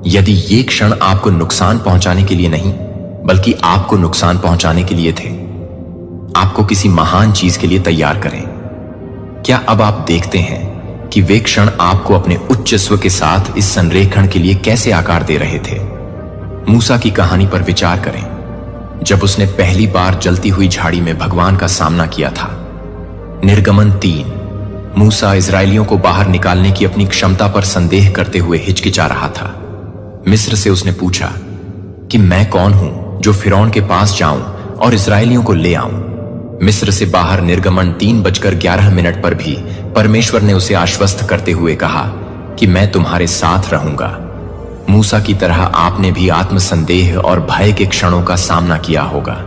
यदि ये क्षण आपको नुकसान पहुंचाने के लिए नहीं, बल्कि आपको नुकसान पहुंचाने के लिए थे? आपको किसी महान चीज के लिए तैयार करें। क्या अब आप देखते हैं कि वे क्षण आपको अपने उच्च स्व के साथ इस संरेखण के लिए कैसे आकार दे रहे थे? मूसा की कहानी पर विचार करें, जब उसने पहली बार जलती हुई झाड़ी में भगवान का सामना किया था। निर्गमन 3। मूसा इजरायलियों को बाहर निकालने की अपनी क्षमता पर संदेह करते हुए हिचकिचा रहा था। मिस्र से उसने पूछा कि मैं कौन हूं जो फिरौन के पास जाऊं और इजरायलियों को ले आऊं। मिस्र से बाहर निर्गमन 3:11 पर भी परमेश्वर ने उसे आश्वस्त करते हुए कहा कि मैं तुम्हारे साथ रहूंगा। मूसा की तरह आपने भी आत्मसंदेह और भय के क्षणों का सामना किया होगा,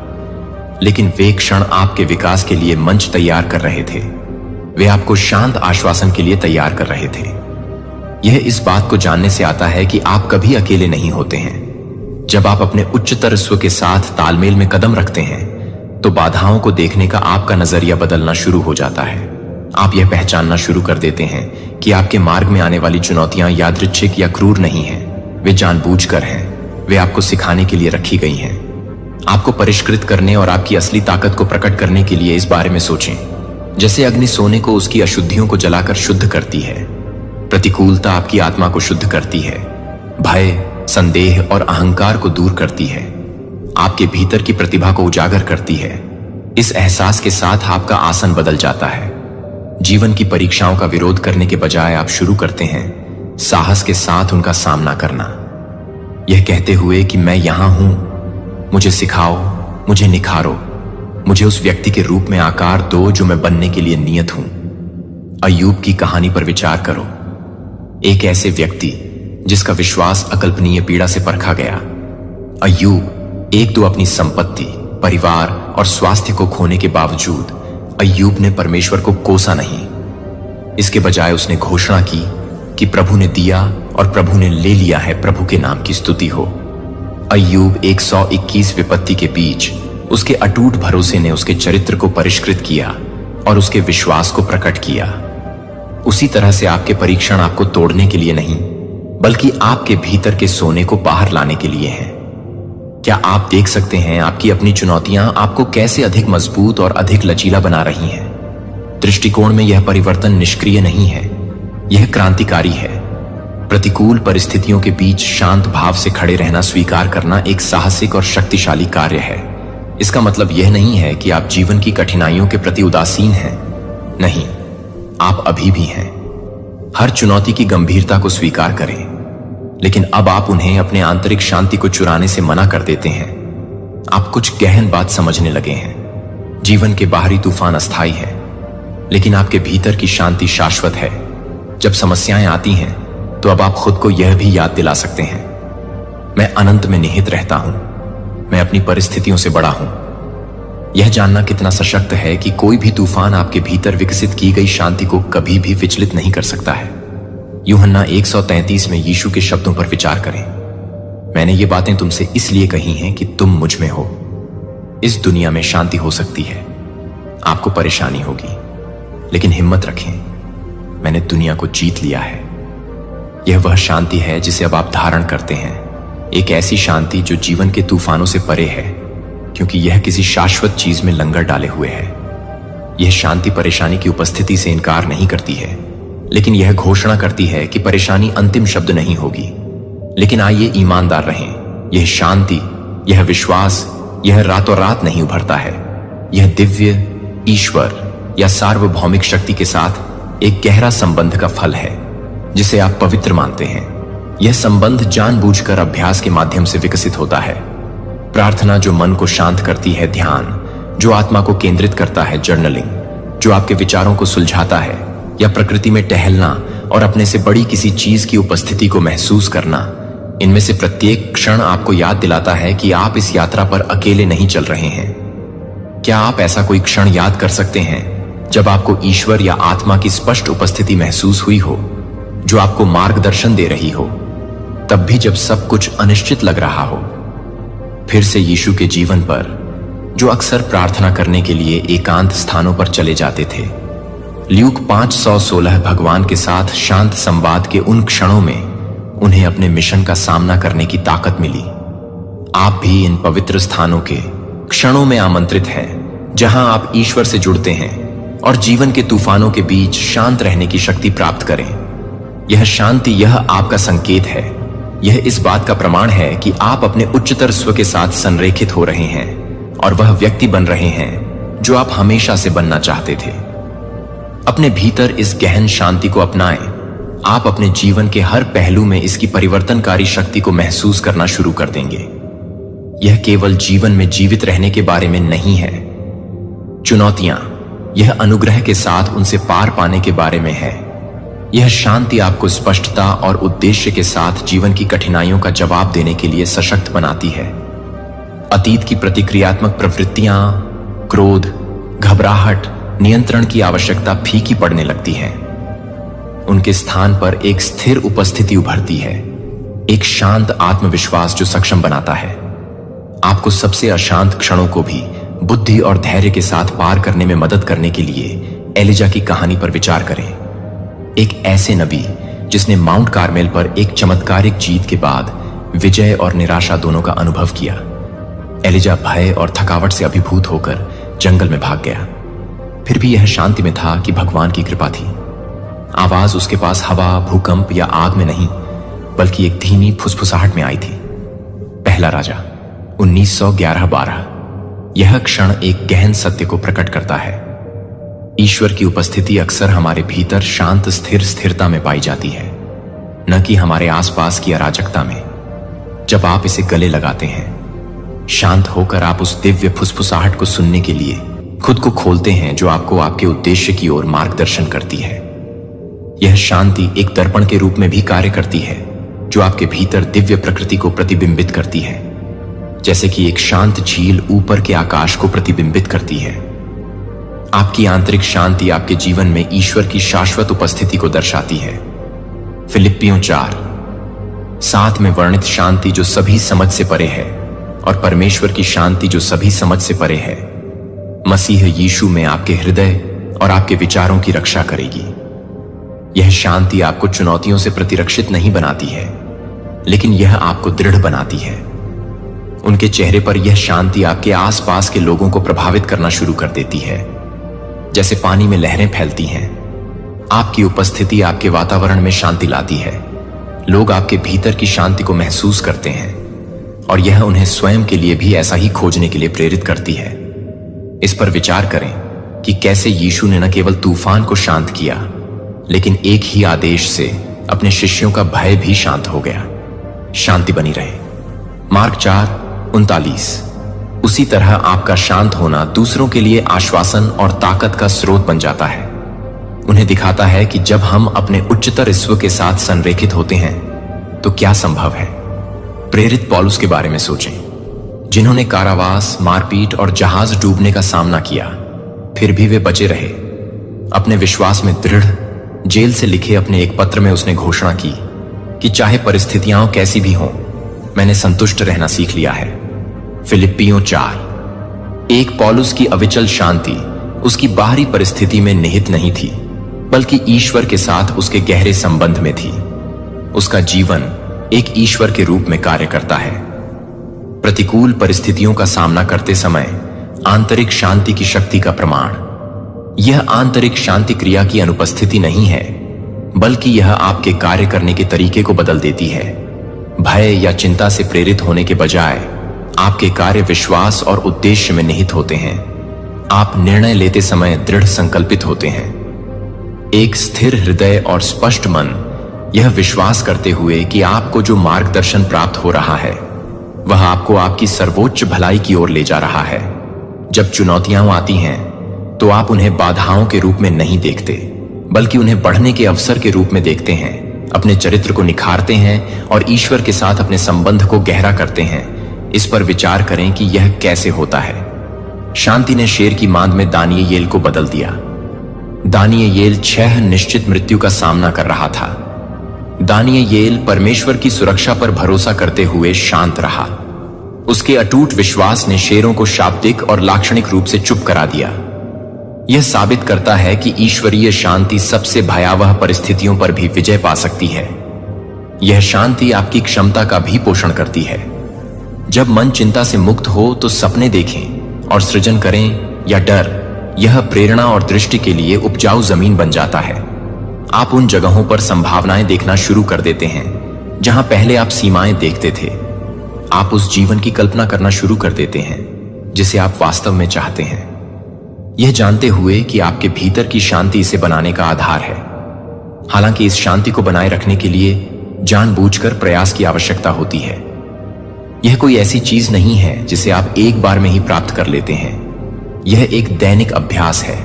लेकिन वे क्षण आपके विकास के लिए मंच तैयार कर रहे थे। वे आपको शांत आश्वासन के लिए तैयार कर रहे थे। यह इस बात को जानने से आता है कि आप कभी अकेले नहीं होते हैं। जब आप अपने उच्चतर स्व के साथ तालमेल में कदम रखते हैं, तो बाधाओं को देखने का आपका नजरिया बदलना शुरू हो जाता है। आप यह पहचानना शुरू कर देते हैं कि आपके मार्ग में आने वाली चुनौतियां यादृच्छिक या क्रूर नहीं हैं, वे जानबूझकर हैं। वे आपको सिखाने के लिए रखी गई हैं, आपको परिष्कृत करने और आपकी असली ताकत को प्रकट करने के लिए। इस बारे में सोचें, जैसे अग्नि सोने को उसकी अशुद्धियों को जलाकर शुद्ध करती है, प्रतिकूलता आपकी आत्मा को शुद्ध करती है, भय, संदेह और अहंकार को दूर करती है, आपके भीतर की प्रतिभा को उजागर करती है। इस एहसास के साथ आपका आसन बदल जाता है। जीवन की परीक्षाओं का विरोध करने के बजाय आप शुरू करते हैं साहस के साथ उनका सामना करना, यह कहते हुए कि मैं यहां हूं, मुझे सिखाओ, मुझे निखारो, मुझे उस व्यक्ति के रूप में आकार दो जो मैं बनने के लिए नियत हूं। अय्यूब की कहानी पर विचार करो, एक ऐसे व्यक्ति जिसका विश्वास अकल्पनीय पीड़ा से परखा गया। अय्यूब एक तो अपनी संपत्ति, परिवार और स्वास्थ्य को खोने के बावजूद अय्यूब ने परमेश्वर को कोसा नहीं। इसके बजाय उसने घोषणा की कि प्रभु ने दिया और प्रभु ने ले लिया है, प्रभु के नाम की स्तुति हो। अय्यूब 121 विपत्ति के बीच उसके अटूट भरोसे ने उसके चरित्र को परिष्कृत किया और उसके विश्वास को प्रकट किया। उसी तरह से आपके परीक्षण आपको तोड़ने के लिए नहीं, बल्कि आपके भीतर के सोने को बाहर लाने के लिए हैं। क्या आप देख सकते हैं आपकी अपनी चुनौतियां आपको कैसे अधिक मजबूत और अधिक लचीला बना रही हैं? दृष्टिकोण में यह परिवर्तन निष्क्रिय नहीं है, यह क्रांतिकारी है। प्रतिकूल परिस्थितियों के बीच शांत भाव से खड़े रहना स्वीकार करना एक साहसिक और शक्तिशाली कार्य है। इसका मतलब यह नहीं है कि आप जीवन की कठिनाइयों के प्रति उदासीन हैं। नहीं, आप अभी भी हैं। हर चुनौती की गंभीरता को स्वीकार करें, लेकिन अब आप उन्हें अपने आंतरिक शांति को चुराने से मना कर देते हैं। आप कुछ गहन बात समझने लगे हैं। जीवन के बाहरी तूफान अस्थायी है, लेकिन आपके भीतर की शांति शाश्वत है। जब समस्याएं आती हैं, तो अब आप खुद को यह भी याद दिला सकते हैं, मैं अनंत में निहित रहता हूं, मैं अपनी परिस्थितियों से बड़ा हूं। यह जानना कितना सशक्त है कि कोई भी तूफान आपके भीतर विकसित की गई शांति को कभी भी विचलित नहीं कर सकता है। यूहन्ना 1:33 में यीशु के शब्दों पर विचार करें, मैंने ये बातें तुमसे इसलिए कही हैं कि तुम मुझ में हो इस दुनिया में शांति हो सकती है। आपको परेशानी होगी, लेकिन हिम्मत रखें, मैंने दुनिया को जीत लिया है। यह वह शांति है जिसे अब आप धारण करते हैं, एक ऐसी शांति जो जीवन के तूफानों से परे है, क्योंकि यह किसी शाश्वत चीज में लंगर डाले हुए है। यह शांति परेशानी की उपस्थिति से इनकार नहीं करती है, लेकिन यह घोषणा करती है कि परेशानी अंतिम शब्द नहीं होगी। लेकिन आइए ईमानदार रहें, यह शांति, यह विश्वास, यह रातों रात नहीं उभरता है। यह दिव्य, ईश्वर या सार्वभौमिक शक्ति के साथ एक गहरा संबंध का फल है, जिसे आप पवित्र मानते हैं। यह संबंध जानबूझकर अभ्यास के माध्यम से विकसित होता है। प्रार्थना जो मन को शांत करती है, ध्यान जो आत्मा को केंद्रित करता है, जर्नलिंग जो आपके विचारों को सुलझाता है, या प्रकृति में टहलना और अपने से बड़ी किसी चीज की उपस्थिति को महसूस करना, इनमें से प्रत्येक क्षण आपको याद दिलाता है कि आप इस यात्रा पर अकेले नहीं चल रहे हैं। क्या आप ऐसा कोई क्षण याद कर सकते हैं जब आपको ईश्वर या आत्मा की स्पष्ट उपस्थिति महसूस हुई हो, जो आपको मार्गदर्शन दे रही हो, तब भी जब सब कुछ अनिश्चित लग रहा हो? फिर से यीशु के जीवन पर, जो अक्सर प्रार्थना करने के लिए एकांत स्थानों पर चले जाते थे। ल्यूक 5:16 भगवान के साथ शांत संवाद के उन क्षणों में उन्हें अपने मिशन का सामना करने की ताकत मिली। आप भी इन पवित्र स्थानों के क्षणों में आमंत्रित हैं, जहां आप ईश्वर से जुड़ते हैं और जीवन के तूफानों के बीच शांत रहने की शक्ति प्राप्त करें। यह शांति, यह आपका संकेत है, यह इस बात का प्रमाण है कि आप अपने उच्चतर स्व के साथ संरेखित हो रहे हैं और वह व्यक्ति बन रहे हैं जो आप हमेशा से बनना चाहते थे। अपने भीतर इस गहन शांति को अपनाएं। आप अपने जीवन के हर पहलू में इसकी परिवर्तनकारी शक्ति को महसूस करना शुरू कर देंगे। यह केवल जीवन में जीवित रहने के बारे में नहीं है। चुनौतियां, यह अनुग्रह के साथ उनसे पार पाने के बारे में है। यह शांति आपको स्पष्टता और उद्देश्य के साथ जीवन की कठिनाइयों का जवाब देने के लिए सशक्त बनाती है। अतीत की प्रतिक्रियात्मक प्रवृत्तियां, क्रोध, घबराहट, नियंत्रण की आवश्यकता फीकी पड़ने लगती है। उनके स्थान पर एक स्थिर उपस्थिति उभरती है, एक शांत आत्मविश्वास जो सक्षम बनाता है आपको सबसे अशांत क्षणों को भी बुद्धि और धैर्य के साथ पार करने में मदद करने के लिए एलिजा की कहानी पर विचार करें। एक ऐसे नबी जिसने माउंट कार्मेल पर एक चमत्कारिक जीत के बाद विजय और निराशा दोनों का अनुभव किया। एलिजा भय और थकावट से अभिभूत होकर जंगल में भाग गया। फिर भी यह शांति में था कि भगवान की कृपा थी। आवाज उसके पास हवा, भूकंप या आग में नहीं, बल्कि एक धीमी फुसफुसाहट में आई थी। पहला राजा 1911-12। यह क्षण एक गहन सत्य को प्रकट करता है। ईश्वर की उपस्थिति अक्सर हमारे भीतर शांत स्थिर स्थिरता में पाई जाती है, न कि हमारे आसपास की अराजकता में। जब आप इसे गले लगाते हैं, शांत होकर आप उस दिव्य फुसफुसाहट को सुनने के लिए खुद को खोलते हैं, जो आपको आपके उद्देश्य की ओर मार्गदर्शन करती है। यह शांति एक दर्पण के रूप में भी कार्य करती है, जो आपके भीतर दिव्य प्रकृति को प्रतिबिंबित करती है, जैसे कि एक शांत झील ऊपर के आकाश को प्रतिबिंबित करती है। आपकी आंतरिक शांति आपके जीवन में ईश्वर की शाश्वत उपस्थिति को दर्शाती है। फिलिप्पियों 4:7 में वर्णित शांति जो सभी समझ से परे है, और परमेश्वर की शांति जो सभी समझ से परे है, मसीह यीशु में आपके हृदय और आपके विचारों की रक्षा करेगी। यह शांति आपको चुनौतियों से प्रतिरक्षित नहीं बनाती है, लेकिन यह आपको दृढ़ बनाती है। उनके चेहरे पर यह शांति आपके आसपास के लोगों को प्रभावित करना शुरू कर देती है, जैसे पानी में लहरें फैलती हैं। आपकी उपस्थिति आपके वातावरण में शांति लाती है। लोग आपके भीतर की शांति को महसूस करते हैं, और यह उन्हें स्वयं के लिए भी ऐसा ही खोजने के लिए प्रेरित करती है। इस पर विचार करें कि कैसे यीशु ने न केवल तूफान को शांत किया, लेकिन एक ही आदेश से अपने शिष्यों का भय भी शांत हो गया। शांति बनी रहे। मार्क 4:39। उसी तरह आपका शांत होना दूसरों के लिए आश्वासन और ताकत का स्रोत बन जाता है। उन्हें दिखाता है कि जब हम अपने उच्चतर ईश्वर के साथ संरेखित होते हैं तो क्या संभव है। प्रेरित पौलुस के बारे में सोचें, जिन्होंने कारावास, मारपीट और जहाज डूबने का सामना किया, फिर भी वे बचे रहे। अपने विश्वास में दृढ़, जेल से लिखे अपने एक पत्र में उसने घोषणा की कि चाहे परिस्थितियां कैसी भी हों, मैंने संतुष्ट रहना सीख लिया है। फिलिप्पियों 4। एक पौलुस की अविचल शांति उसकी बाहरी परिस्थिति में निहित नहीं थी, बल्कि ईश्वर के साथ उसके गहरे संबंध में थी। उसका जीवन एक ईश्वर के रूप में कार्य करता है। प्रतिकूल परिस्थितियों का सामना करते समय आंतरिक शांति की शक्ति का प्रमाण, यह आंतरिक शांति क्रिया की अनुपस्थिति नहीं है, बल्कि यह आपके कार्य करने के तरीके को बदल देती है। भय या चिंता से प्रेरित होने के बजाय आपके कार्य विश्वास और उद्देश्य में निहित होते हैं। आप निर्णय लेते समय दृढ़ संकल्पित होते हैं। एक स्थिर हृदय और स्पष्ट मन यह विश्वास करते हुए कि आपको जो मार्गदर्शन प्राप्त हो रहा है वह आपको आपकी सर्वोच्च भलाई की ओर ले जा रहा है। जब चुनौतियां आती हैं तो आप उन्हें बाधाओं के रूप में नहीं देखते, बल्कि उन्हें बढ़ने के अवसर के रूप में देखते हैं। अपने चरित्र को निखारते हैं और ईश्वर के साथ अपने संबंध को गहरा करते हैं। इस पर विचार करें कि यह कैसे होता है। शांति ने शेर की मांद में दानियेल को बदल दिया। दानियेल 6 निश्चित मृत्यु का सामना कर रहा था। दानियेल परमेश्वर की सुरक्षा पर भरोसा करते हुए शांत रहा। उसके अटूट विश्वास ने शेरों को शाब्दिक और लाक्षणिक रूप से चुप करा दिया। यह साबित करता है कि ईश्वरीय शांति सबसे भयावह परिस्थितियों पर भी विजय पा सकती है। यह शांति आपकी क्षमता का भी पोषण करती है। जब मन चिंता से मुक्त हो तो सपने देखें और सृजन करें या डर, यह प्रेरणा और दृष्टि के लिए उपजाऊ जमीन बन जाता है। आप उन जगहों पर संभावनाएं देखना शुरू कर देते हैं जहां पहले आप सीमाएं देखते थे। आप उस जीवन की कल्पना करना शुरू कर देते हैं जिसे आप वास्तव में चाहते हैं, यह जानते हुए कि आपके भीतर की शांति इसे बनाने का आधार है। हालांकि इस शांति को बनाए रखने के लिए जानबूझकर प्रयास की आवश्यकता होती है। यह कोई ऐसी चीज नहीं है जिसे आप एक बार में ही प्राप्त कर लेते हैं। यह एक दैनिक अभ्यास है,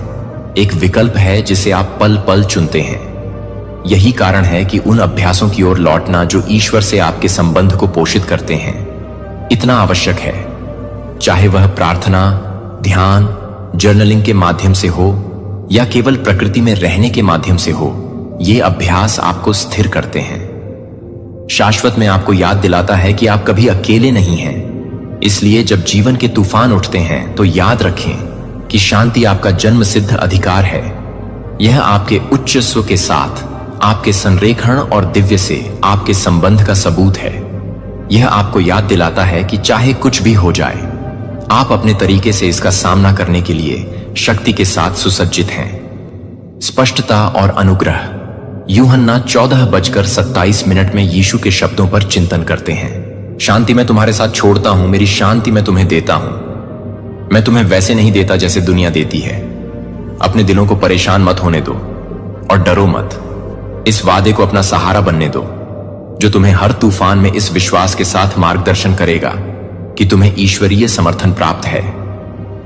एक विकल्प है जिसे आप पल पल चुनते हैं। यही कारण है कि उन अभ्यासों की ओर लौटना जो ईश्वर से आपके संबंध को पोषित करते हैं इतना आवश्यक है। चाहे वह प्रार्थना, ध्यान, जर्नलिंग के माध्यम से हो या केवल प्रकृति में रहने के माध्यम से हो, ये अभ्यास आपको स्थिर करते हैं। शाश्वत में आपको याद दिलाता है कि आप कभी अकेले नहीं हैं। इसलिए जब जीवन के तूफान उठते हैं तो याद रखें कि शांति आपका जन्म सिद्ध अधिकार है। यह आपके उच्च स्व के साथ आपके संरेखण और दिव्य से आपके संबंध का सबूत है। यह आपको याद दिलाता है कि चाहे कुछ भी हो जाए, आप अपने तरीके से इसका सामना करने के लिए शक्ति के साथ सुसज्जित हैं। स्पष्टता और अनुग्रह। यूहन्ना 14:27 में यीशु के शब्दों पर चिंतन करते हैं। शांति मैं तुम्हारे साथ छोड़ता हूं, मेरी शांति मैं तुम्हें देता हूं। मैं तुम्हें वैसे नहीं देता जैसे दुनिया देती है। अपने दिलों को परेशान मत होने दो और डरो मत। इस वादे को अपना सहारा बनने दो जो तुम्हें हर तूफान में इस विश्वास के साथ मार्गदर्शन करेगा कि तुम्हें ईश्वरीय समर्थन प्राप्त है।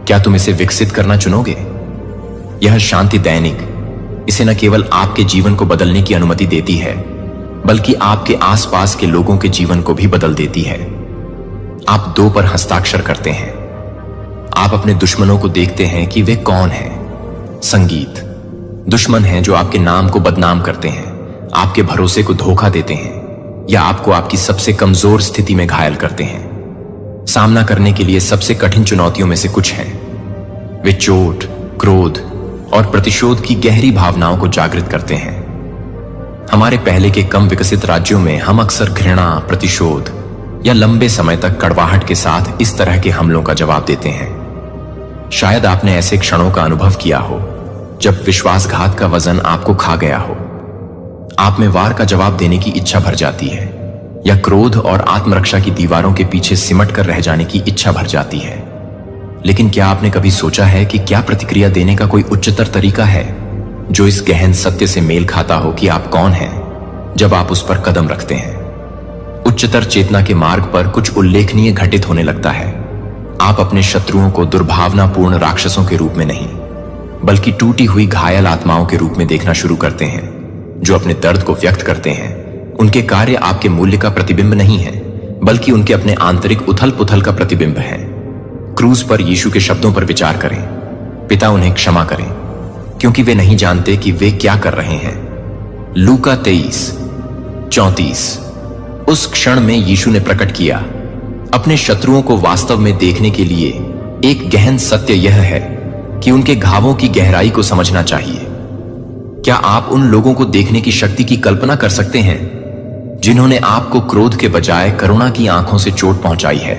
क्या तुम इसे विकसित करना चुनोगे? यह शांति दैनिक, इसे न केवल आपके जीवन को बदलने की अनुमति देती है, बल्कि आपके आसपास के लोगों के जीवन को भी बदल देती है। आप 2 पर हस्ताक्षर करते हैं। आप अपने दुश्मनों को देखते हैं कि वे कौन हैं। संगीत। दुश्मन हैं जो आपके नाम को बदनाम करते हैं, आपके भरोसे को धोखा देते हैं या आपको आपकी सबसे कमजोर स्थिति में घायल करते हैं। सामना करने के लिए सबसे कठिन चुनौतियों में से कुछ हैं। वे चोट, क्रोध और प्रतिशोध की गहरी भावनाओं को जागृत करते हैं। हमारे पहले के कम विकसित राज्यों में हम अक्सर घृणा, प्रतिशोध या लंबे समय तक कड़वाहट के साथ इस तरह के हमलों का जवाब देते हैं। शायद आपने ऐसे क्षणों का अनुभव किया हो जब विश्वासघात का वजन आपको खा गया हो। आप में वार का जवाब देने की इच्छा भर जाती है या क्रोध और आत्मरक्षा की दीवारों के पीछे सिमट कर रह जाने की इच्छा भर जाती है। लेकिन क्या आपने कभी सोचा है कि क्या प्रतिक्रिया देने का कोई उच्चतर तरीका है जो इस गहन सत्य से मेल खाता हो कि आप कौन हैं जब आप उस पर कदम रखते हैं? उच्चतर चेतना के मार्ग पर कुछ उल्लेखनीय घटित होने लगता है। आप अपने शत्रुओं को दुर्भावनापूर्ण राक्षसों के रूप में नहीं, बल्कि टूटी हुई घायल आत्माओं के रूप में देखना शुरू करते हैं जो अपने दर्द को व्यक्त करते हैं। उनके कार्य आपके मूल्य का प्रतिबिंब नहीं है, बल्कि उनके अपने आंतरिक उथल पुथल का प्रतिबिंब है। क्रूज पर यीशु के शब्दों पर विचार करें, पिता उन्हें क्षमा करें क्योंकि वे नहीं जानते कि वे क्या कर रहे हैं। लूका 23:34। उस क्षण में यीशु ने प्रकट किया। अपने शत्रुओं को वास्तव में देखने के लिए एक गहन सत्य यह है कि उनके घावों की गहराई को समझना चाहिए। क्या आप उन लोगों को देखने की शक्ति की कल्पना कर सकते हैं जिन्होंने आपको क्रोध के बजाय करुणा की आंखों से चोट पहुंचाई है?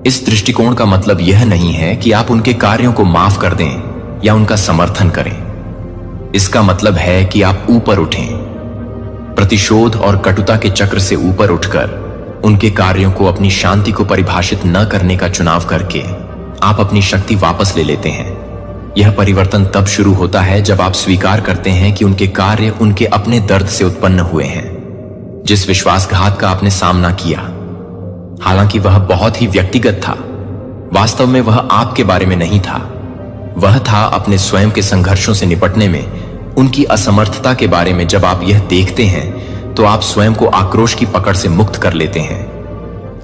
इस दृष्टिकोण का मतलब यह नहीं है कि आप उनके कार्यों को माफ कर दें या उनका समर्थन करें। इसका मतलब है कि आप ऊपर उठें, प्रतिशोध और कटुता के चक्र से ऊपर उठकर उनके कार्यों को अपनी शांति को परिभाषित न करने का चुनाव करके आप अपनी शक्ति वापस ले लेते हैं। यह परिवर्तन तब शुरू होता है जब आप स्वीकार करते हैं कि उनके कार्य उनके अपने दर्द से उत्पन्न हुए हैं, जिस विश्वासघात का आपने सामना किया। हालांकि वह बहुत ही व्यक्तिगत था, वास्तव में वह आपके बारे में नहीं था। वह था अपने स्वयं के संघर्षों से निपटने में उनकी असमर्थता के बारे में। जब आप यह देखते हैं तो आप स्वयं को आक्रोश की पकड़ से मुक्त कर लेते हैं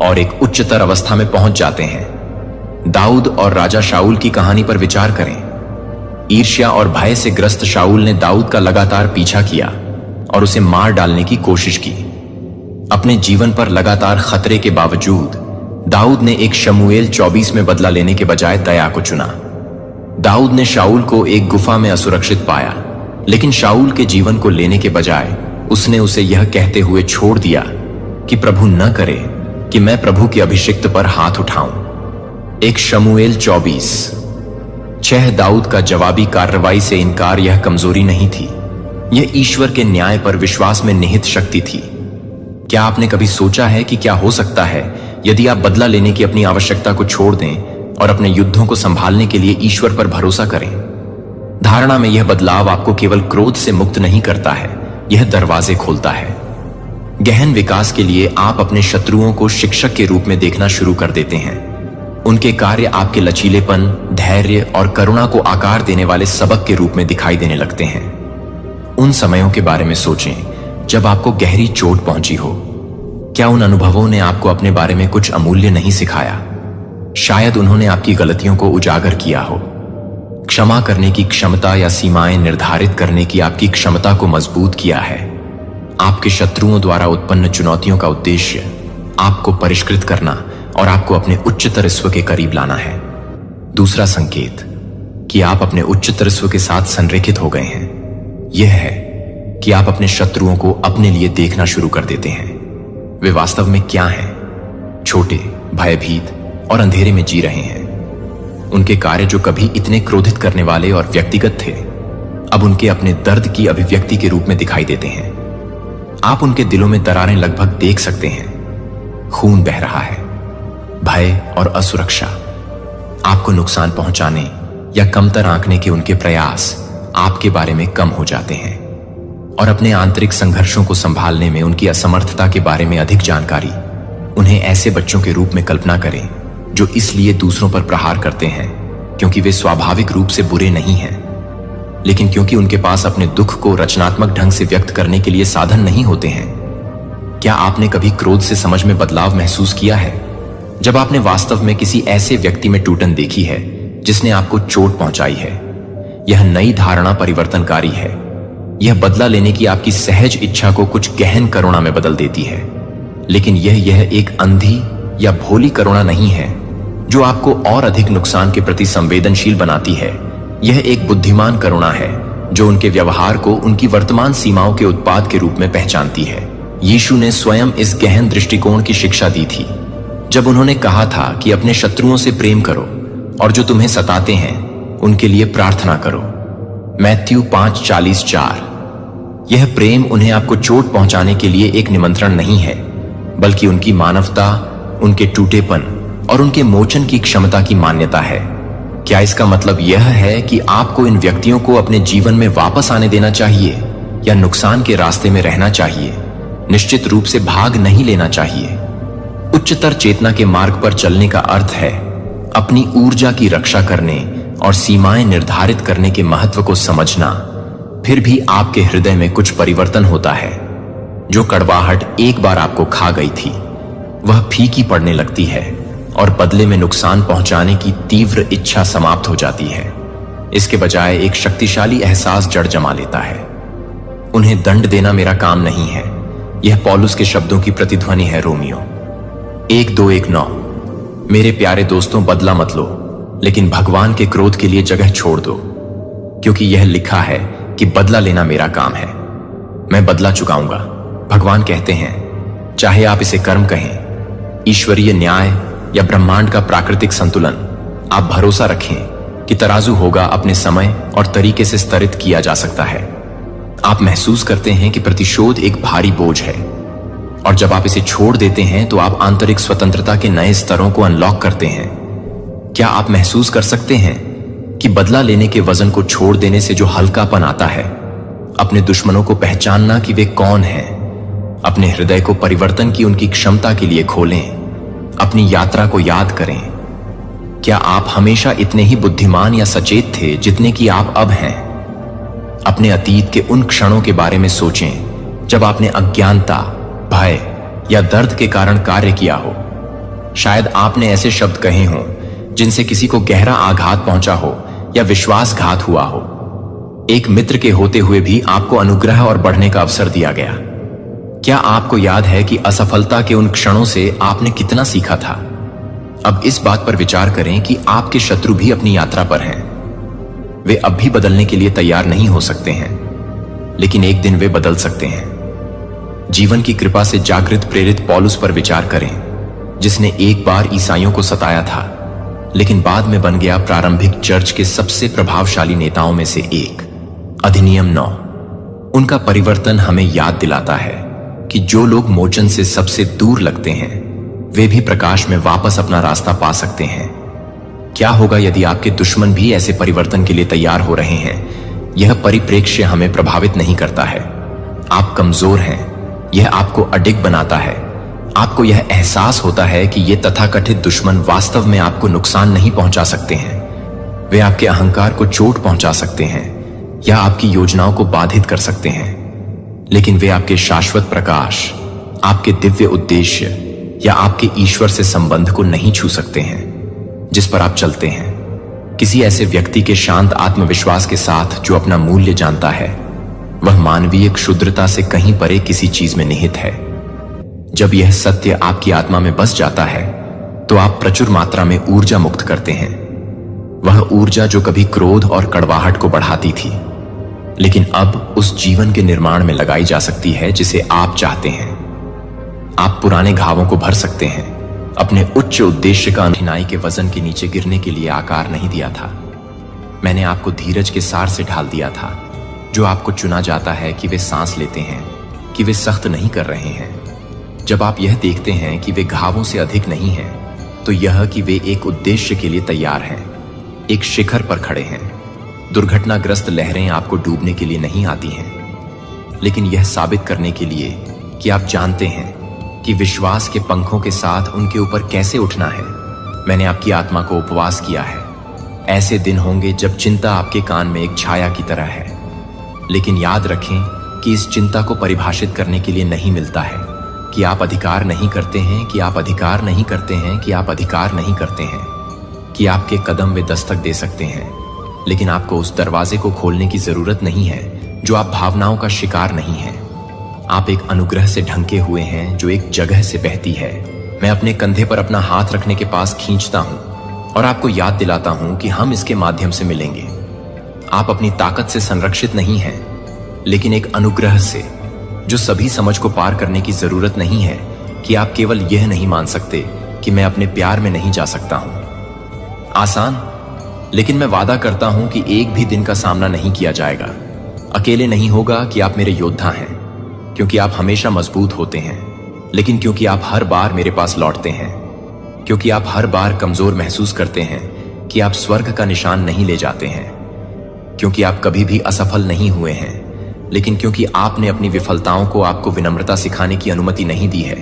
और एक उच्चतर अवस्था में पहुंच जाते हैं। दाऊद और राजा शाऊल की कहानी पर विचार करें। ईर्ष्या और भय से ग्रस्त शाऊल ने दाऊद का लगातार पीछा किया और उसे मार डालने की कोशिश की। अपने जीवन पर लगातार खतरे के बावजूद दाऊद ने एक शमूएल 24 में बदला लेने के बजाय दया को चुना। दाऊद ने शाऊल को एक गुफा में असुरक्षित पाया, लेकिन शाऊल के जीवन को लेने के बजाय उसने उसे यह कहते हुए छोड़ दिया कि प्रभु न करे कि मैं प्रभु के अभिषिक्त पर हाथ उठाऊं। एक शमूएल 24:6। दाऊद का जवाबी कार्रवाई से इनकार यह कमजोरी नहीं थी, यह ईश्वर के न्याय पर विश्वास में निहित शक्ति थी। क्या आपने कभी सोचा है कि क्या हो सकता है यदि आप बदला लेने की अपनी आवश्यकता को छोड़ दें और अपने युद्धों को संभालने के लिए ईश्वर पर भरोसा करें? धारणा में यह बदलाव आपको केवल क्रोध से मुक्त नहीं करता है, यह दरवाजे खोलता है। गहन विकास के लिए आप अपने शत्रुओं को शिक्षक के रूप में देखना शुरू कर देते हैं। उनके कार्य आपके लचीलेपन, धैर्य और करुणा को आकार देने वाले सबक के रूप में दिखाई देने लगते हैं। उन समयों के बारे में सोचें जब आपको गहरी चोट पहुंची हो। क्या उन अनुभवों ने आपको अपने बारे में कुछ अमूल्य नहीं सिखाया? शायद उन्होंने आपकी गलतियों को उजागर किया हो। क्षमा करने की क्षमता या सीमाएं निर्धारित करने की आपकी क्षमता को मजबूत किया है। आपके शत्रुओं द्वारा उत्पन्न चुनौतियों का उद्देश्य आपको परिष्कृत करना और आपको अपने उच्चतर स्व के करीब लाना है। दूसरा संकेत कि आप अपने उच्चतर स्व के साथ संरेखित हो गए हैं यह है कि आप अपने शत्रुओं को अपने लिए देखना शुरू कर देते हैं। वे वास्तव में क्या हैं? छोटे, भयभीत और अंधेरे में जी रहे हैं। उनके कार्य जो कभी इतने क्रोधित करने वाले और व्यक्तिगत थे, अब उनके अपने दर्द की अभिव्यक्ति के रूप में दिखाई देते हैं। आप उनके दिलों में दरारें लगभग देख सकते हैं। खून बह रहा है, भय और असुरक्षा, आपको नुकसान पहुंचाने या कमतर आंकने के उनके प्रयास आपके बारे में कम हो जाते हैं और अपने आंतरिक संघर्षों को संभालने में उनकी असमर्थता के बारे में अधिक जानकारी। उन्हें ऐसे बच्चों के रूप में कल्पना करें जो इसलिए दूसरों पर प्रहार करते हैं क्योंकि वे स्वाभाविक रूप से बुरे नहीं हैं, लेकिन क्योंकि उनके पास अपने दुख को रचनात्मक ढंग से व्यक्त करने के लिए साधन नहीं होते हैं। क्या आपने कभी क्रोध से समझ में बदलाव महसूस किया है जब आपने वास्तव में किसी ऐसे व्यक्ति में टूटन देखी है जिसने आपको चोट पहुंचाई है? यह नई धारणा परिवर्तनकारी है। यह बदला लेने की आपकी सहज इच्छा को कुछ गहन करुणा में बदल देती है, लेकिन यह एक अंधी या भोली करुणा नहीं है जो आपको और अधिक नुकसान के प्रति संवेदनशील बनाती है। यह एक बुद्धिमान करुणा है जो उनके व्यवहार को उनकी वर्तमान सीमाओं के उत्पाद के रूप में पहचानती है। यीशु ने स्वयं इस गहन दृष्टिकोण की शिक्षा दी थी जब उन्होंने कहा था कि अपने शत्रुओं से प्रेम करो और जो तुम्हें सताते हैं उनके लिए प्रार्थना करो। मैथ्यू 5:40-4। यह प्रेम उन्हें आपको चोट पहुंचाने के लिए एक निमंत्रण नहीं है, बल्कि उनकी मानवता, उनके टूटेपन और उनके मोचन की क्षमता की मान्यता है। क्या इसका मतलब यह है कि आपको इन व्यक्तियों को अपने जीवन में वापस आने देना चाहिए या नुकसान के रास्ते में रहना चाहिए? निश्चित रूप से भाग नहीं लेना चाहिए। उच्चतर चेतना के मार्ग पर चलने का अर्थ है अपनी ऊर्जा की रक्षा करने और सीमाएं निर्धारित करने के महत्व को समझना। फिर भी आपके हृदय में कुछ परिवर्तन होता है। जो कड़वाहट एक बार आपको खा गई थी वह फीकी पड़ने लगती है और बदले में नुकसान पहुंचाने की तीव्र इच्छा समाप्त हो जाती है। इसके बजाय एक शक्तिशाली एहसास जड़ जमा लेता है। उन्हें दंड देना मेरा काम नहीं है। यह पौलुस के शब्दों की प्रतिध्वनि है। रोमियो 1:2-1:9। मेरे प्यारे दोस्तों, बदला मत लो, लेकिन भगवान के क्रोध के लिए जगह छोड़ दो, क्योंकि यह लिखा है कि बदला लेना मेरा काम है, मैं बदला चुकाऊंगा। भगवान कहते हैं, चाहे आप इसे कर्म कहें, ईश्वरीय न्याय या ब्रह्मांड का प्राकृतिक संतुलन, आप भरोसा रखें कि तराजू होगा अपने समय और तरीके से स्तरित किया जा सकता है। आप महसूस करते हैं कि प्रतिशोध एक भारी बोझ है, और जब आप इसे छोड़ देते हैं तो आप आंतरिक स्वतंत्रता के नए स्तरों को अनलॉक करते हैं। क्या आप महसूस कर सकते हैं कि बदला लेने के वजन को छोड़ देने से जो हल्कापन आता है, अपने दुश्मनों को पहचानना कि वे कौन हैं, अपने हृदय को परिवर्तन की उनकी क्षमता के लिए खोलें, अपनी यात्रा को याद करें। क्या आप हमेशा इतने ही बुद्धिमान या सचेत थे जितने कि आप अब हैं? अपने अतीत के उन क्षणों के बारे में सोचें जब आपने अज्ञानता, भय या दर्द के कारण कार्य किया हो। शायद आपने ऐसे शब्द कहे हों जिनसे किसी को गहरा आघात पहुंचा हो या विश्वासघात हुआ हो। एक मित्र के होते हुए भी आपको अनुग्रह और बढ़ने का अवसर दिया गया। क्या आपको याद है कि असफलता के उन क्षणों से आपने कितना सीखा था? अब इस बात पर विचार करें कि आपके शत्रु भी अपनी यात्रा पर हैं। वे अब भी बदलने के लिए तैयार नहीं हो सकते हैं, लेकिन एक दिन वे बदल सकते हैं। जीवन की कृपा से जागृत प्रेरित पौलुस पर विचार करें, जिसने एक बार ईसाइयों को सताया था, लेकिन बाद में बन गया प्रारंभिक चर्च के सबसे प्रभावशाली नेताओं में से एक। अधिनियम 9। उनका परिवर्तन हमें याद दिलाता है कि जो लोग मोचन से सबसे दूर लगते हैं, वे भी प्रकाश में वापस अपना रास्ता पा सकते हैं। क्या होगा यदि आपके दुश्मन भी ऐसे परिवर्तन के लिए तैयार हो रहे हैं? यह परिप्रेक्ष्य हमें प्रभावित नहीं करता है। आप कमजोर हैं, यह आपको अडिग बनाता है। आपको यह एहसास होता है कि ये तथाकथित दुश्मन वास्तव में आपको नुकसान नहीं पहुंचा सकते हैं। वे आपके अहंकार को चोट पहुंचा सकते हैं या आपकी योजनाओं को बाधित कर सकते हैं, लेकिन वे आपके शाश्वत प्रकाश, आपके दिव्य उद्देश्य या आपके ईश्वर से संबंध को नहीं छू सकते हैं जिस पर आप चलते हैं। किसी ऐसे व्यक्ति के शांत आत्मविश्वास के साथ जो अपना मूल्य जानता है, वह मानवीय क्षुद्रता से कहीं परे किसी चीज में निहित है। जब यह सत्य आपकी आत्मा में बस जाता है तो आप प्रचुर मात्रा में ऊर्जा मुक्त करते हैं। वह ऊर्जा जो कभी क्रोध और कड़वाहट को बढ़ाती थी, लेकिन अब उस जीवन के निर्माण में लगाई जा सकती है जिसे आप चाहते हैं। आप पुराने घावों को भर सकते हैं। अपने उच्च उद्देश्य का कठिनाई के वजन के नीचे गिरने के लिए आकार नहीं दिया था। मैंने आपको धीरज के सार से ढाल दिया था, जो आपको चुना जाता है कि वे सांस लेते हैं, कि वे सख्त नहीं कर रहे हैं। जब आप यह देखते हैं कि वे घावों से अधिक नहीं हैं, तो यह कि वे एक उद्देश्य के लिए तैयार हैं, एक शिखर पर खड़े हैं। दुर्घटनाग्रस्त लहरें आपको डूबने के लिए नहीं आती हैं, लेकिन यह साबित करने के लिए कि आप जानते हैं कि विश्वास के पंखों के साथ उनके ऊपर कैसे उठना है। मैंने आपकी आत्मा को उपवास किया है। ऐसे दिन होंगे जब चिंता आपके कान में एक छाया की तरह है, लेकिन याद रखें कि इस चिंता को परिभाषित करने के लिए नहीं मिलता है कि आप अधिकार नहीं करते हैं, कि आप अधिकार नहीं करते हैं, कि आप अधिकार नहीं करते हैं, कि आपके कदम वे दस्तक दे सकते हैं, लेकिन आपको उस दरवाजे को खोलने की जरूरत नहीं है जो आप भावनाओं का शिकार नहीं हैं। आप एक अनुग्रह से ढंके हुए हैं जो एक जगह से बहती है। मैं अपने कंधे पर अपना हाथ रखने के पास खींचता हूं और आपको याद दिलाता हूं कि हम इसके माध्यम से मिलेंगे। आप अपनी ताकत से संरक्षित नहीं हैं, लेकिन एक अनुग्रह से, जो सभी समझ को पार करने की जरूरत नहीं है कि आप केवल यह नहीं मान सकते कि मैं अपने प्यार में नहीं जा सकता हूं। आसान, लेकिन मैं वादा करता हूं कि एक भी दिन का सामना नहीं किया जाएगा। अकेले नहीं होगा कि आप मेरे योद्धा हैं, क्योंकि आप हमेशा मजबूत होते हैं, लेकिन क्योंकि आप हर बार मेरे पास लौटते हैं, क्योंकि आप हर बार कमजोर महसूस करते हैं कि आप स्वर्ग का निशान नहीं ले जाते हैं, क्योंकि आप कभी भी असफल नहीं हुए हैं, लेकिन क्योंकि आपने अपनी विफलताओं को आपको विनम्रता सिखाने की अनुमति नहीं दी है,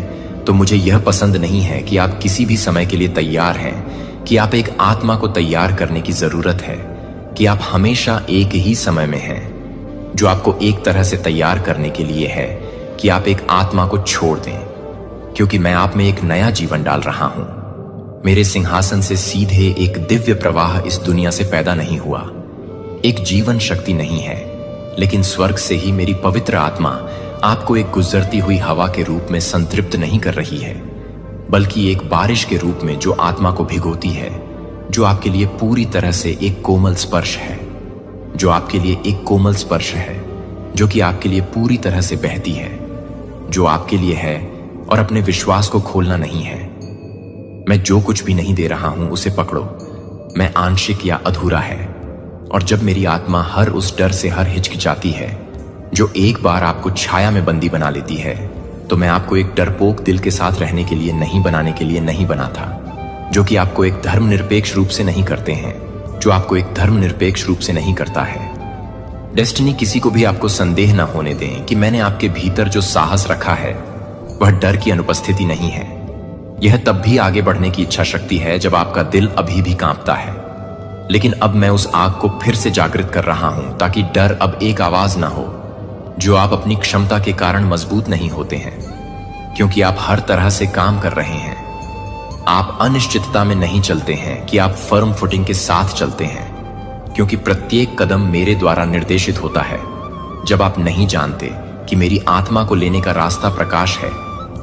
तो मुझे यह पसंद नहीं है कि आप किसी भी समय के लिए तैयार हैं, कि आप एक आत्मा को तैयार करने की जरूरत है, कि आप हमेशा एक ही समय में हैं, जो आपको एक तरह से तैयार करने के लिए है कि आप एक आत्मा को छोड़ दें, क्योंकि मैं आप में एक नया जीवन डाल रहा हूं। मेरे सिंहासन से सीधे एक दिव्य प्रवाह इस दुनिया से पैदा नहीं हुआ, एक जीवन शक्ति नहीं है, लेकिन स्वर्ग से ही मेरी पवित्र आत्मा आपको एक गुजरती हुई हवा के रूप में संतृप्त नहीं कर रही है, बल्कि एक बारिश के रूप में जो आत्मा को भिगोती है, जो आपके लिए पूरी तरह से एक कोमल स्पर्श है, जो आपके लिए एक कोमल स्पर्श है, जो कि आपके लिए पूरी तरह से बहती है, जो आपके लिए है और अपने विश्वास को खोलना नहीं है। मैं जो कुछ भी नहीं दे रहा हूं उसे पकड़ो, मैं आंशिक या अधूरा है। और जब मेरी आत्मा हर उस डर से हर हिचकिचाती है जो एक बार आपको छाया में बंदी बना लेती है, तो मैं आपको एक डरपोक दिल के साथ रहने के लिए नहीं बनाने के लिए नहीं बना था, जो कि आपको एक धर्मनिरपेक्ष रूप से नहीं करते हैं, जो आपको एक धर्मनिरपेक्ष रूप से नहीं करता है। डेस्टिनी किसी को भी आपको संदेह न होने दें कि मैंने आपके भीतर जो साहस रखा है वह डर की अनुपस्थिति नहीं है। यह तब भी आगे बढ़ने की इच्छा शक्ति है जब आपका दिल अभी भी कांपता है। लेकिन अब मैं उस आग को फिर से जागृत कर रहा हूं ताकि डर अब एक आवाज ना हो, जो आप अपनी क्षमता के कारण मजबूत नहीं होते हैं, क्योंकि आप हर तरह से काम कर रहे हैं। आप अनिश्चितता में नहीं चलते हैं कि आप फर्म फुटिंग के साथ चलते हैं, क्योंकि प्रत्येक कदम मेरे द्वारा निर्देशित होता है। जब आप नहीं जानते कि मेरी आत्मा को लेने का रास्ता प्रकाश है,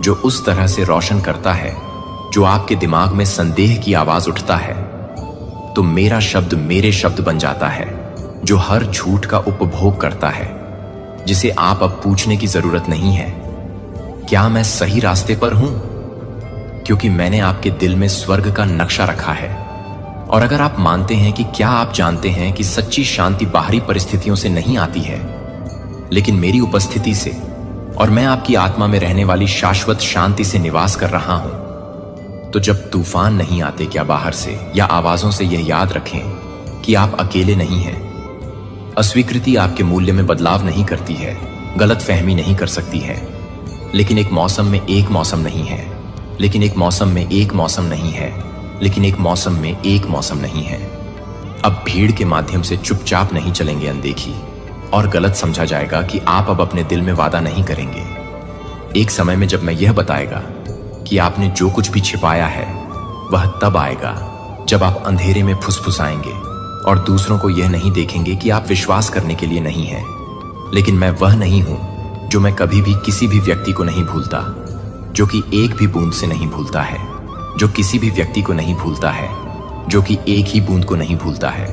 जो उस तरह से रोशन करता है जो आपके दिमाग में संदेह की आवाज उठता है, तो मेरा शब्द मेरे शब्द बन जाता है, जो हर झूठ का उपभोग करता है, जिसे आप अब पूछने की जरूरत नहीं है, क्या मैं सही रास्ते पर हूं? क्योंकि मैंने आपके दिल में स्वर्ग का नक्शा रखा है। और अगर आप मानते हैं कि क्या आप जानते हैं कि सच्ची शांति बाहरी परिस्थितियों से नहीं आती है, लेकिन मेरी उपस्थिति से, और मैं आपकी आत्मा में रहने वाली शाश्वत शांति से निवास कर रहा हूं, तो जब तूफान नहीं आते क्या बाहर से या आवाजों से, यह याद रखें कि आप अकेले नहीं हैं। अस्वीकृति आपके मूल्य में बदलाव नहीं करती है, गलतफहमी नहीं कर सकती है, लेकिन एक मौसम में एक मौसम नहीं है, लेकिन एक मौसम में एक मौसम नहीं है, लेकिन एक मौसम में एक मौसम नहीं है। अब भीड़ के माध्यम से चुपचाप नहीं चलेंगे अनदेखी, और गलत समझा जाएगा कि आप अब अपने दिल में वादा नहीं करेंगे। एक समय में जब मैं यह बताएगा कि आपने जो कुछ भी छिपाया है, वह तब आएगा जब आप अंधेरे में फुसफुसाएंगे और दूसरों को यह नहीं देखेंगे कि आप विश्वास करने के लिए नहीं हैं। लेकिन मैं वह नहीं हूं जो मैं कभी भी किसी भी व्यक्ति को नहीं भूलता, जो कि एक भी बूंद से नहीं भूलता है, जो किसी भी व्यक्ति को नहीं भूलता है, जो कि एक ही बूंद को नहीं भूलता है,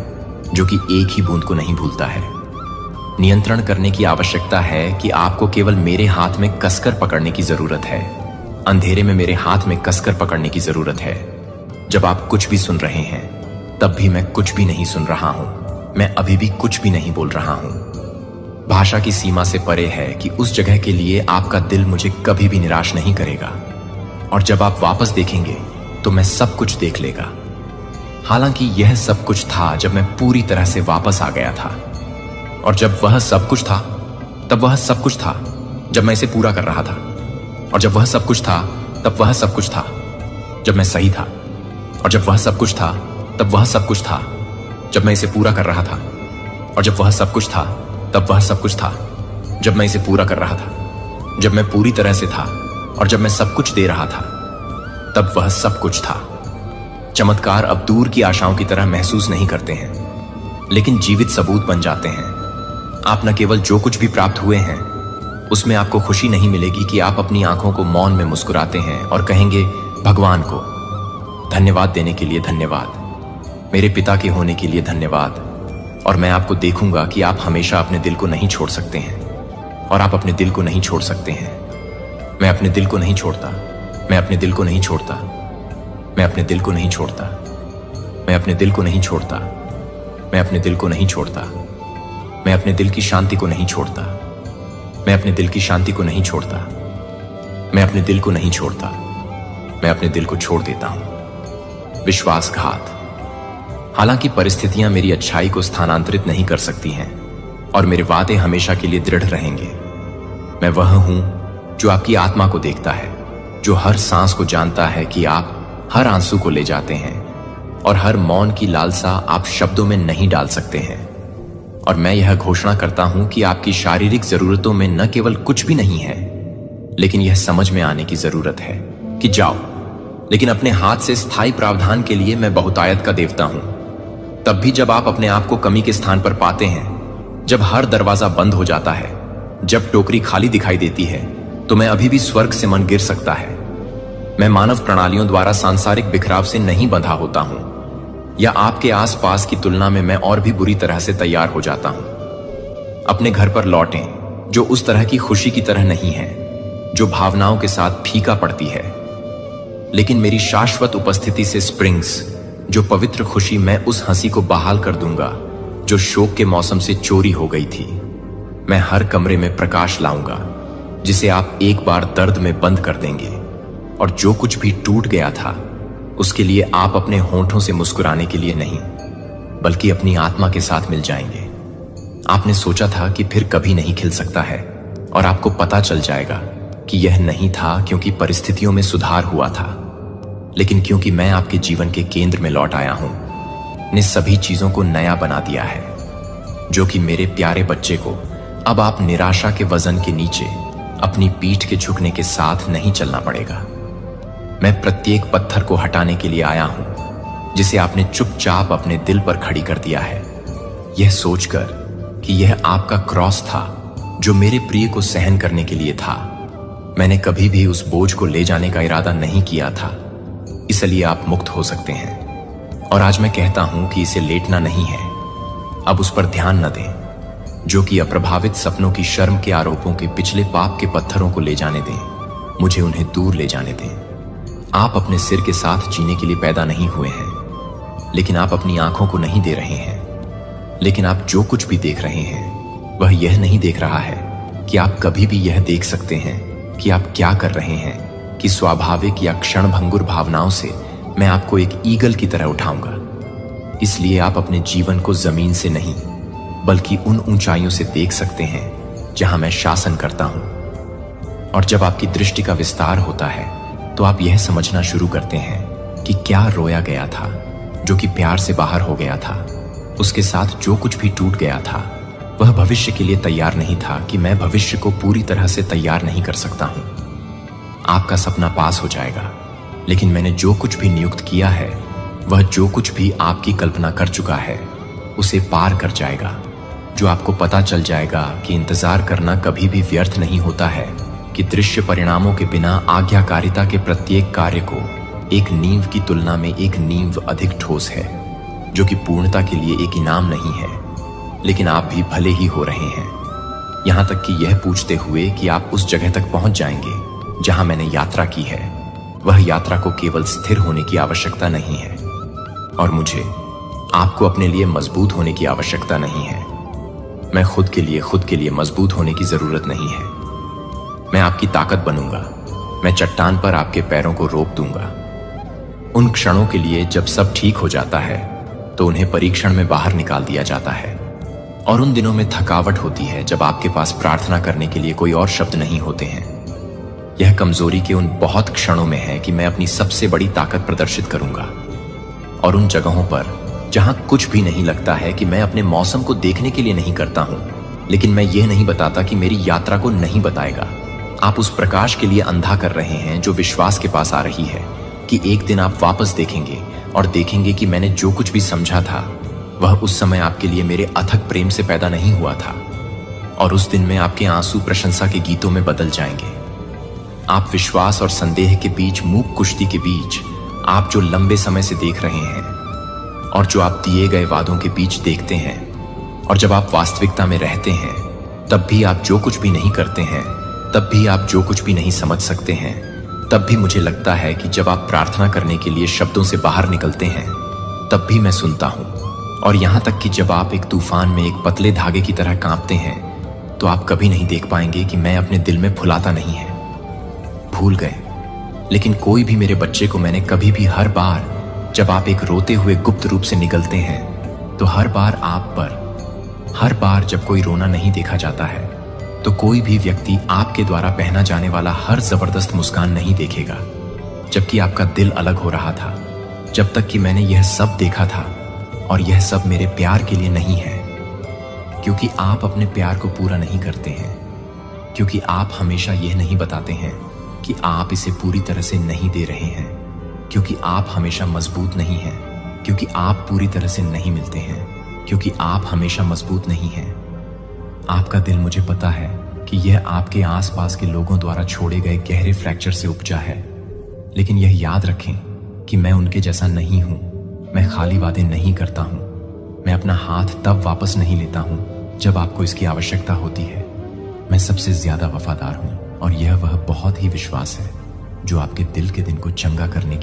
जो कि एक ही बूंद को नहीं भूलता है। नियंत्रण करने की आवश्यकता है कि आपको केवल मेरे हाथ में कसकर पकड़ने की जरूरत है। अंधेरे में मेरे हाथ में कसकर पकड़ने की जरूरत है। जब आप कुछ भी सुन रहे हैं, तब भी मैं कुछ भी नहीं सुन रहा हूं। मैं अभी भी कुछ भी नहीं बोल रहा हूं। भाषा की सीमा से परे है कि उस जगह के लिए आपका दिल मुझे कभी भी निराश नहीं करेगा। और जब आप वापस देखेंगे तो मैं सब कुछ देख लेगा। हालांकि यह सब कुछ था जब मैं पूरी तरह से वापस आ गया था, और जब वह सब कुछ था, तब वह सब कुछ था जब मैं इसे पूरा कर रहा था, और जब वह सब कुछ था, तब वह सब कुछ था जब मैं सही था, और जब वह सब कुछ था, तब वह सब कुछ था जब मैं इसे पूरा कर रहा था, और जब वह सब कुछ था, तब वह सब कुछ था जब मैं इसे पूरा कर रहा था। जब मैं पूरी तरह से था और जब मैं सब कुछ दे रहा था, तब वह सब कुछ था। चमत्कार अब दूर की आशाओं की तरह महसूस नहीं करते हैं, लेकिन जीवित सबूत बन जाते हैं। आप न केवल जो कुछ भी प्राप्त हुए हैं उसमें आपको खुशी नहीं मिलेगी कि आप अपनी आंखों को मौन में मुस्कुराते हैं और कहेंगे भगवान को धन्यवाद देने के लिए धन्यवाद, मेरे पिता के होने के लिए धन्यवाद। और मैं आपको देखूंगा कि आप हमेशा अपने दिल को नहीं छोड़ सकते हैं, और आप अपने दिल को नहीं छोड़ सकते हैं। मैं अपने दिल को नहीं छोड़ता, मैं अपने दिल को नहीं छोड़ता, मैं अपने दिल को नहीं छोड़ता, मैं अपने दिल को नहीं छोड़ता, मैं अपने दिल को नहीं छोड़ता, मैं अपने दिल की शांति को नहीं छोड़ता, मैं अपने दिल की शांति को नहीं छोड़ता, मैं अपने दिल को नहीं छोड़ता, मैं अपने दिल को छोड़ देता हूं। विश्वासघात। हालांकि परिस्थितियां मेरी अच्छाई को स्थानांतरित नहीं कर सकती हैं, और मेरे वादे हमेशा के लिए दृढ़ रहेंगे। मैं वह हूं जो आपकी आत्मा को देखता है, जो हर सांस को जानता है कि आप हर आंसू को ले जाते हैं, और हर मौन की लालसा आप शब्दों में नहीं डाल सकते हैं। और मैं यह घोषणा करता हूं कि आपकी शारीरिक जरूरतों में न केवल कुछ भी नहीं है, लेकिन यह समझ में आने की जरूरत है कि जाओ। लेकिन अपने हाथ से स्थायी प्रावधान के लिए मैं बहुतायत का देवता हूं। तब भी जब आप अपने आप को कमी के स्थान पर पाते हैं, जब हर दरवाजा बंद हो जाता है, जब टोकरी खाली दिखाई देती है, तो मैं अभी भी स्वर्ग से मन गिर सकता है। मैं मानव प्रणालियों द्वारा सांसारिक बिखराव से नहीं बंधा होता हूं, या आपके आसपास की तुलना में मैं और भी बुरी तरह से तैयार हो जाता हूं। अपने घर पर लौटें जो उस तरह की खुशी की तरह नहीं है जो भावनाओं के साथ फीका पड़ती है, लेकिन मेरी शाश्वत उपस्थिति से स्प्रिंग्स, जो पवित्र खुशी, मैं उस हंसी को बहाल कर दूंगा जो शोक के मौसम से चोरी हो गई थी। मैं हर कमरे में प्रकाश लाऊंगा जिसे आप एक बार दर्द में बंद कर देंगे, और जो कुछ भी टूट गया था उसके लिए आप अपने होंठों से मुस्कुराने के लिए नहीं बल्कि अपनी आत्मा के साथ मिल जाएंगे। आपने सोचा था कि फिर कभी नहीं खिल सकता है, और आपको पता चल जाएगा कि यह नहीं था क्योंकि परिस्थितियों में सुधार हुआ था, लेकिन क्योंकि मैं आपके जीवन के केंद्र में लौट आया हूं, ने सभी चीजों को नया बना दिया है। जो कि मेरे प्यारे बच्चे को अब आप निराशा के वजन के नीचे अपनी पीठ के झुकने के साथ नहीं चलना पड़ेगा। मैं प्रत्येक पत्थर को हटाने के लिए आया हूं जिसे आपने चुपचाप अपने दिल पर खड़ी कर दिया है, यह सोचकर कि यह आपका क्रॉस था जो मेरे प्रिय को सहन करने के लिए था। मैंने कभी भी उस बोझ को ले जाने का इरादा नहीं किया था, इसलिए आप मुक्त हो सकते हैं। और आज मैं कहता हूं कि इसे लेटना नहीं है, अब उस पर ध्यान न दें, जो कि अप्रभावित सपनों की शर्म के आरोपों के पिछले पाप के पत्थरों को ले जाने दें। मुझे उन्हें दूर ले जाने दें। आप अपने सिर के साथ जीने के लिए पैदा नहीं हुए हैं, लेकिन आप अपनी आंखों को नहीं दे रहे हैं। लेकिन आप जो कुछ भी देख रहे हैं वह यह नहीं देख रहा है कि आप कभी भी यह देख सकते हैं कि आप क्या कर रहे हैं, कि स्वाभाविक या क्षणभंगुर भावनाओं से मैं आपको एक ईगल की तरह उठाऊंगा। इसलिए आप अपने जीवन को जमीन से नहीं बल्कि उन ऊंचाइयों से देख सकते हैं जहां मैं शासन करता हूं। और जब आपकी दृष्टि का विस्तार होता है तो आप यह समझना शुरू करते हैं कि क्या रोया गया था, जो कि प्यार से बाहर हो गया था। उसके साथ जो कुछ भी टूट गया था वह भविष्य के लिए तैयार नहीं था, कि मैं भविष्य को पूरी तरह से तैयार नहीं कर सकता हूं। आपका सपना पास हो जाएगा, लेकिन मैंने जो कुछ भी नियुक्त किया है वह जो कुछ भी आपकी कल्पना कर चुका है उसे पार कर जाएगा। जो आपको पता चल जाएगा कि इंतजार करना कभी भी व्यर्थ नहीं होता है, कि दृश्य परिणामों के बिना आज्ञाकारिता के प्रत्येक कार्य को एक नींव की तुलना में एक नींव अधिक ठोस है, जो कि पूर्णता के लिए एक इनाम नहीं है। लेकिन आप भी भले ही हो रहे हैं, यहां तक कि यह पूछते हुए कि आप उस जगह तक पहुंच जाएंगे जहां मैंने यात्रा की है। वह यात्रा को केवल स्थिर होने की आवश्यकता नहीं है, और मुझे आपको अपने लिए मजबूत होने की आवश्यकता नहीं है। मैं खुद के लिए मजबूत होने की जरूरत नहीं है। मैं आपकी ताकत बनूंगा। मैं चट्टान पर आपके पैरों को रोक दूंगा। उन क्षणों के लिए जब सब ठीक हो जाता है तो उन्हें परीक्षण में बाहर निकाल दिया जाता है, और उन दिनों में थकावट होती है जब आपके पास प्रार्थना करने के लिए कोई और शब्द नहीं होते हैं। यह कमजोरी के उन बहुत क्षणों में है कि मैं अपनी सबसे बड़ी ताकत प्रदर्शित करूंगा, और उन जगहों पर जहां कुछ भी नहीं लगता है कि मैं अपने मौसम को देखने के लिए नहीं करता हूं, लेकिन मैं यह नहीं बताता कि मेरी यात्रा को नहीं बताएगा। आप उस प्रकाश के लिए अंधा कर रहे हैं जो विश्वास के पास आ रही है, कि एक दिन आप वापस देखेंगे और देखेंगे कि मैंने जो कुछ भी समझा था वह उस समय आपके लिए मेरे अथक प्रेम से पैदा नहीं हुआ था, और उस दिन में आपके आंसू प्रशंसा के गीतों में बदल जाएंगे। आप विश्वास और संदेह के बीच, मूक कुश्ती के बीच, आप जो लंबे समय से देख रहे हैं और जो आप दिए गए वादों के बीच देखते हैं, और जब आप वास्तविकता में रहते हैं तब भी आप जो कुछ भी नहीं करते हैं, तब भी आप जो कुछ भी नहीं समझ सकते हैं, तब भी मुझे लगता है कि जब आप प्रार्थना करने के लिए शब्दों से बाहर निकलते हैं तब भी मैं सुनता हूं। और यहां तक कि जब आप एक तूफान में एक पतले धागे की तरह कांपते हैं तो आप कभी नहीं देख पाएंगे कि मैं अपने दिल में फुलाता नहीं है। भूल गए, लेकिन कोई भी मेरे बच्चे को मैंने कभी भी, हर बार जब आप एक रोते हुए गुप्त रूप से निकलते हैं तो हर बार आप पर, हर बार जब कोई रोना नहीं देखा जाता है तो कोई भी व्यक्ति आपके द्वारा पहना जाने वाला हर जबरदस्त मुस्कान नहीं देखेगा, जबकि आपका दिल अलग हो रहा था। जब तक कि मैंने यह सब देखा था, और यह सब मेरे प्यार के लिए नहीं है, क्योंकि आप अपने प्यार को पूरा नहीं करते हैं, क्योंकि आप हमेशा यह नहीं बताते हैं कि आप इसे पूरी तरह से नहीं दे रहे हैं, क्योंकि आप हमेशा मजबूत नहीं हैं, क्योंकि आप पूरी तरह से नहीं मिलते हैं, क्योंकि आप हमेशा मजबूत नहीं हैं। आपका दिल, मुझे पता है कि यह आपके आसपास के लोगों द्वारा छोड़े गए गहरे फ्रैक्चर से उपजा है, लेकिन यह याद रखें कि मैं उनके जैसा नहीं हूं। मैं खाली वादे नहीं करता हूं। मैं अपना हाथ तब वापस नहीं लेता हूं जब आपको इसकी आवश्यकता होती है। मैं सबसे ज्यादा वफादार हूं और यह वह बहुत ही विश्वास है जो आपके दिल के दिन को चंगा करने